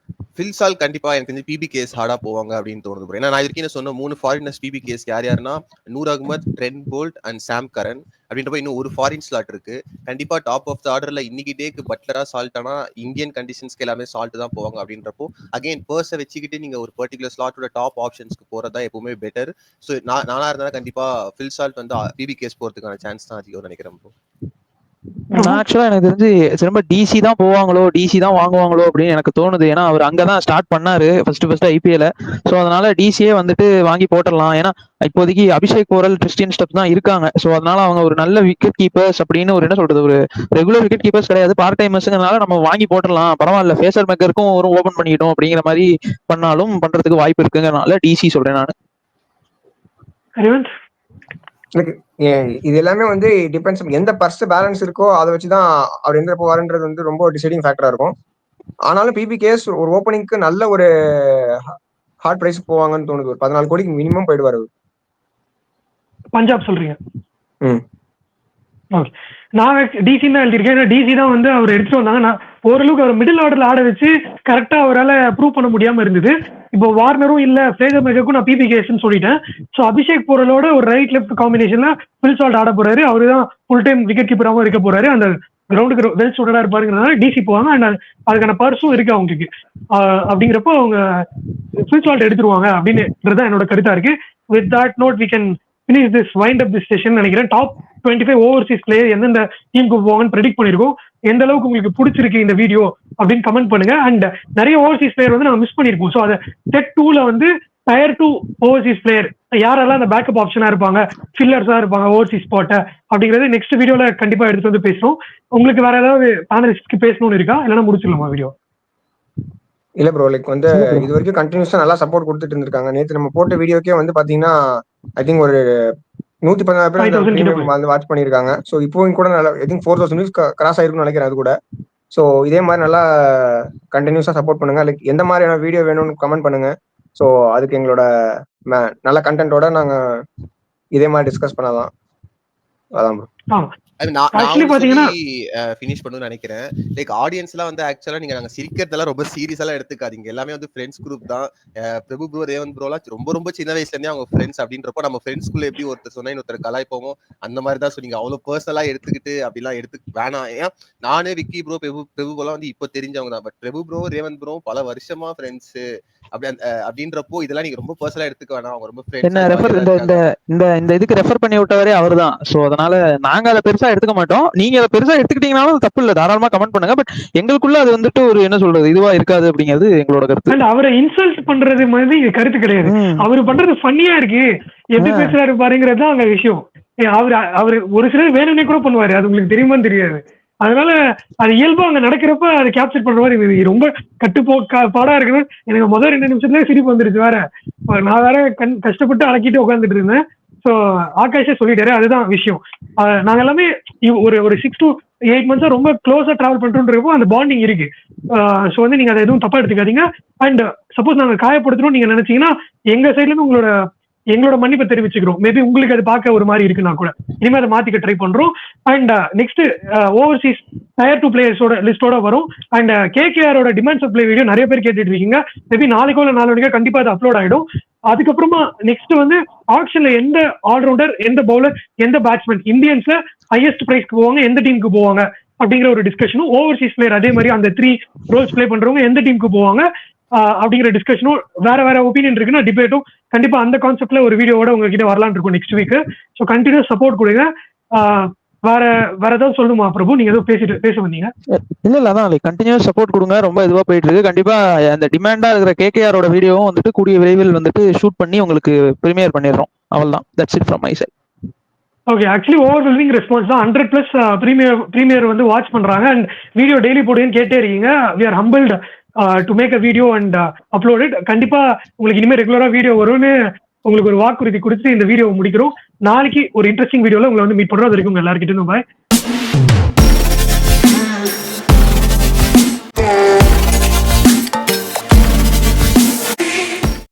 ஃபில் சால்ட் கண்டிப்பா எனக்கு தெரிஞ்சு பிபிகேஎஸ் ஹார்டா போவாங்க அப்படின்னு தோணுது. ஏன்னா நான் இதுக்கு சொன்ன 3 ஃபாரினர்ஸ் பிபிகேஎஸ் யாருன்னா Noor Ahmad, Trent Boult and Sam Curran அப்படின்றப்ப இன்னும் ஒரு ஃபாரின் ஸ்லாட் இருக்கு. கண்டிப்பா டாப் ஆஃப் த ஆர்டர்ல இன்னைக்கு டேக்கு பட்லரா சால்ட்டானா இந்தியன் கண்டிஷன்ஸ்க்கு எல்லாமே சால்ட் தான் போவாங்க அப்படின்றப்போ அகைன் பர்ஸை வச்சுக்கிட்டு நீங்க ஒரு பர்டிகுலர் ஸ்லாட்டோட டாப் ஆப்ஷன்ஸ்க்கு போறதா எப்பவுமே பெட்டர். ஸோ நானா இருந்தாலும் கண்டிப்பா ஃபில் சால்ட் வந்து பிபிகேஎஸ் போறதுக்கான சான்ஸ் தான் அதிகம் நினைக்கிறேன் ப்ரோ. ஆக்சுவலா எனக்கு தெரிஞ்சு திரும்ப டிசி தான் போவாங்களோ, டிசி தான் வாங்குவாங்களோ அப்படின்னு எனக்கு தோணுது. ஏன்னா அவர் அங்கதான் ஸ்டார்ட் பண்ணாரு ஃபர்ஸ்ட் ஐபிஎல். ஸோ அதனால டிசியே வந்துட்டு வாங்கி போட்டுடலாம். ஏன்னா இப்போதைக்கு அபிஷேக் போரல், கிறிஸ்டியன் ஸ்டெப் தான் இருக்காங்க. ஸோ அதனால அவங்க ஒரு நல்ல விக்கெட் கீப்பர்ஸ் அப்படின்னு ஒரு என்ன சொல்றது, ஒரு ரெகுலர் விக்கெட் கீப்பர்ஸ் கிடையாது, பார்ட் டைமர்ஸ்னால நம்ம வாங்கி போட்டுடலாம், பரவாயில்ல ஃபேசர் மேக்கருக்கும் ஒரு ஓபன் பண்ணிக்கிட்டோம் அப்படிங்கிற மாதிரி பண்ணாலும் பண்றதுக்கு வாய்ப்பு இருக்குங்கிறனால டிசி சொல்றேன் நான். இது எல்லாமே வந்து டிபெண்ட்ஸ், எந்த பர்ஸ் பேலன்ஸ் இருக்கோ அதை வச்சுதான் அவர் எங்க போவாருன்றது வந்து ரொம்ப டிசைடிங் ஃபேக்டரா இருக்கும். ஆனாலும் பிபிகேஎஸ் ஒரு ஓப்பனிங்க்கு நல்ல ஒரு ஹார்ட் பிரைஸ் போவாங்கன்னு தோணுது. ஒரு 14 கோடிக்கு மினிமம் போயிடுவாரு. பஞ்சாப் சொல்றீங்க? ஓகே, நான் டிசி தான் எழுதியிருக்கேன். ஏன்னா டிசி தான் வந்து அவர் எடுத்துட்டு வந்தாங்க. நான் ஓரளவுக்கு அவர் மிடில் ஆர்டர்ல ஆட வச்சு கரெக்டா அவரால் ப்ரூவ் பண்ண முடியாம இருந்தது. இப்போ வார்னரும் இல்ல, ஃப்ரேசர் மேக்கருக்கும் நான் பிபிகேஎஸ்ன்னு சொல்லிட்டேன். ஸோ அபிஷேக் போரலோட ஒரு ரைட் லெஃப்ட் காம்பினேஷன்ல ஃபில் சால்ட் ஆட போறாரு. அவரு தான் ஃபுல் டைம் விக்கெட் கீப்பராகவும் இருக்க போறாரு. அந்த கிரவுண்டுக்கு வெல் சூட்டடா இருப்பாருங்கிறதுனால டிசி போவாங்க. அண்ட் அதுக்கான பர்ஸும் இருக்கு அவங்களுக்கு. அப்படிங்கிறப்போ அவங்க ஃபில் சால்ட் எடுத்துருவாங்க அப்படின்றது என்னோட கருத்தா இருக்கு. With that note we can finish this wind up this session நினைக்கிறேன். டாப் 25 ஓவர்சீஸ் பிளேயர் எந்தெந்த டீமுக்கு போவாங்கன்னு ப்ரெடிக்ட் பண்ணிருக்கோம். எந்த அளவுக்கு உங்களுக்கு பிடிச்சிருக்கு இந்த வீடியோ அப்படின்னு கமெண்ட் பண்ணுங்க. அண்ட் நிறைய ஓவர்சீஸ் பிளேயர் வந்து நாங்கள் மிஸ் பண்ணிருக்கோம். ஸோ அதை டெக் 2ல வந்து டயர் 2 ஓவர்சீஸ் பிளேயர் யாரெல்லாம் அந்த பேக்கப் ஆப்ஷனா இருப்பாங்க, ஃபில்லர்ஸா இருப்பாங்க ஓவர்சீஸ் ஸ்பாட்டை அப்படிங்கிறது நெக்ஸ்ட் வீடியோல கண்டிப்பா எடுத்துட்டு வந்து பேசுறோம். உங்களுக்கு வேற ஏதாவது பேனலிஸ்ட்க்கு பேசணும்னு இருக்கா, இல்லைன்னா முடிச்சிடலாமா வீடியோ? இல்ல ப்ரோ, லைக் வந்து இது வரைக்கும் கண்டினியூஸா நல்லா சப்போர்ட் கொடுத்துட்டு இருந்திருக்காங்க. நேற்று நம்ம போட்ட வீடியோக்கே வந்து பாத்தீங்கன்னா ஐ திங்க் ஒரு 116 பேர் வந்து வாட்ச் பண்ணிருக்காங்க. ஸோ இப்போவும் கூட நல்லா ஐ திங்க் 4000 நியூஸ் கிராஸ் ஆயிருக்கும்னு நினைக்கிறேன் அது கூட. ஸோ இதே மாதிரி நல்லா கண்டினியூஸா சப்போர்ட் பண்ணுங்க. லைக் எந்த மாதிரியான வீடியோ வேணும்னு கமெண்ட் பண்ணுங்க. ஸோ அதுக்கு எங்களோட நல்ல கண்டென்ட்டோட நாங்க இதே மாதிரி டிஸ்கஸ் பண்ணலாம். அதான் ப்ரோ. Actually பாத்தீங்கன்னா ஃபினிஷ் பண்ணணும்னு நினைக்கிறேன். லைக் ஆடியன்ஸ்லாம் வந்து ஆக்சுவலா நாங்க சிரிக்கிறதெல்லாம் ரொம்ப சீரியஸாலாம் எடுத்துக்காதீங்க. எல்லாமே வந்து ஃப்ரெண்ட்ஸ் குரூப் தான். பிரபு ப்ரோ, ரேவந்த் ப்ரோலாம் ரொம்ப சின்ன வயசுல இருந்தே அவங்க ஃப்ரெண்ட்ஸ் அப்படின்றப்போ நம்ம ஃப்ரெண்ட்ஸ்குள்ள எப்படி ஒருத்தர் சொன்னா இன்னொருத்தர் கலாய்ப்போமோ அந்த மாதிரி தான். சொன்னீங்க அவ்வளவு பர்சனலா எடுத்துக்கிட்டு அப்படிலாம் வேணாம். ஏன் நானே விக்கி ப்ரோ, பிரபு ப்ரோலாம் வந்து இப்போ தெரிஞ்சவங்க தான். But Prabhu bro, Revanth bro பல வருஷமா ஃப்ரெண்ட்ஸ் அப்படின்றப்போ இதெல்லாம் நீங்க ரொம்ப பர்சனலா எடுத்துக்க வேணாம். அவங்க ரொம்ப இந்த இதுக்கு ரெஃபர் பண்ணி விட்டவரே அவர்தான். சோ அதனால நாங்க அதை பெருசா எடுத்துக்க மாட்டோம். நீங்க அதை பெருசா எடுத்துக்கிட்டீங்கன்னாலும் தப்பு இல்ல, தாராளமா கமெண்ட் பண்ணுங்க. பட் எங்களுக்குள்ள அது வந்துட்டு ஒரு என்ன சொல்றது இதுவா இருக்காது அப்படிங்கிறது எங்களோட கருத்து. அவரை இன்சல்ட் பண்றது மாதிரி கருத்து கிடையாது. அவரு பண்றது ஃபன்னியா இருக்கு, எப்படி பேசுறாரு பாருங்கிறது தான் அங்க விஷயம். அவரு ஒரு சிலர் வேணும்னே கூட பண்ணுவாரு, அது உங்களுக்கு தெரியுமான்னு தெரியாது. அதனால அது இயல்பா அங்க நடக்கிறப்ப அதை கேப்சர் பண்ற மாதிரி ரொம்ப பாடா இருக்குது. எனக்கு முதல் 2 நிமிஷத்துல சிரிப்பு வந்துருச்சு. வேற நான் வேற கஷ்டப்பட்டு அடக்கிட்டு உட்காந்துட்டு இருந்தேன். ஸோ ஆகாஷே சொல்லிட்டாரு, அதுதான் விஷயம். நாங்க எல்லாமே ஒரு 6 to 8 months ரொம்ப க்ளோஸா டிராவல் பண்றோன்றப்போ அந்த பாண்டிங் இருக்கு. ஸோ வந்து நீங்க அதை எதுவும் தப்பா எடுத்துக்காதீங்க. அண்ட் சப்போஸ் நாங்க காயப்படுத்துறோம் நீங்க நினைச்சீங்கன்னா எங்க சைட்ல இருந்து எங்களோட மன்னிப்பை தெரிவிச்சுக்கிறோம். மேபி உங்களுக்கு அது பார்க்க ஒரு மாதிரி இருக்குன்னா கூட இனிமே அதை மாத்திக்க ட்ரை பண்றோம். அண்ட் நெக்ஸ்ட் ஓவர்சீஸ் டயர் 2 பிளேயர்ஸோட லிஸ்டோட வரும். அண்ட் கேகேஆரோட டிமாண்ட்ஸ் ஆஃப் பிளே வீடியோ நிறைய பேர் கேட்டுட்டு இருக்கீங்க. மேபி நாளைக்கோ இல்லை 4 மணிக்கோ கண்டிப்பா அது அப்லோட் ஆயிடும். அதுக்கப்புறமா நெக்ஸ்ட் வந்து ஆக்ஷன்ல எந்த ஆல்ரவுண்டர், எந்த பவுலர், எந்த பேட்ஸ்மேன் இந்தியன்ஸ்ல ஹையஸ்ட் பிரைஸ்க்கு போவாங்க, எந்த டீமுக்கு போவாங்க அப்படிங்கிற ஒரு டிஸ்கஷனும், ஓவர்சீஸ் பிளேயர் அதே மாதிரி அந்த 3 ரோல்ஸ் பிளே பண்றவங்க எந்த டீமுக்கு போவாங்க அப்படிங்கிற டிஸ்கஷனும், வேற ஒப்பீனியன் இருக்குன்னா டிபேட்டும் கண்டிப்பா அந்த கான்செப்ட்ல ஒரு வீடியோவோட உங்ககிட்ட வரலான்னு இருக்கும் next week. So continuous support கொடுங்க. வேற ஏதாவது சொல்லணுமா பிரபு? நீங்க ஏதோ பேச வந்தீங்க? இல்ல அதான் கண்டினியூஸ் சப்போர்ட் கொடுங்க. ரொம்ப இதுவா போயிட்டு இருக்கு. கண்டிப்பா அந்த டிமாண்டா இருக்கிற கேகேஆரோட வீடியோவும் வந்துட்டு கூடிய விரைவில் வந்துட்டு ஷூட் பண்ணி உங்களுக்கு பிரீமியர் பண்ணிடுறோம். அவ்வளவுதான். That's it from my side. Okay, actually overwhelming response தான். 100+ பிரீமியர் வந்து வாட்ச் பண்றாங்க அண்ட் வீடியோ டெய்லி போடுன்னு கேட்டே இருக்கீங்க. We are humbled to make a video and upload it. கண்டிப்பா உங்களுக்கு இனிமேல் ரெகுலரா வீடியோ வரும்னு உங்களுக்கு ஒரு வாக்குறுதி கொடுத்து இந்த வீடியோ முடிக்கிறோம். நாளைக்கு ஒரு இன்ட்ரெஸ்டிங் வீடியோல உங்களை வந்து மீட் பண்றோம். அது வரைக்கும் எல்லாருக்கிட்டும் பாய்.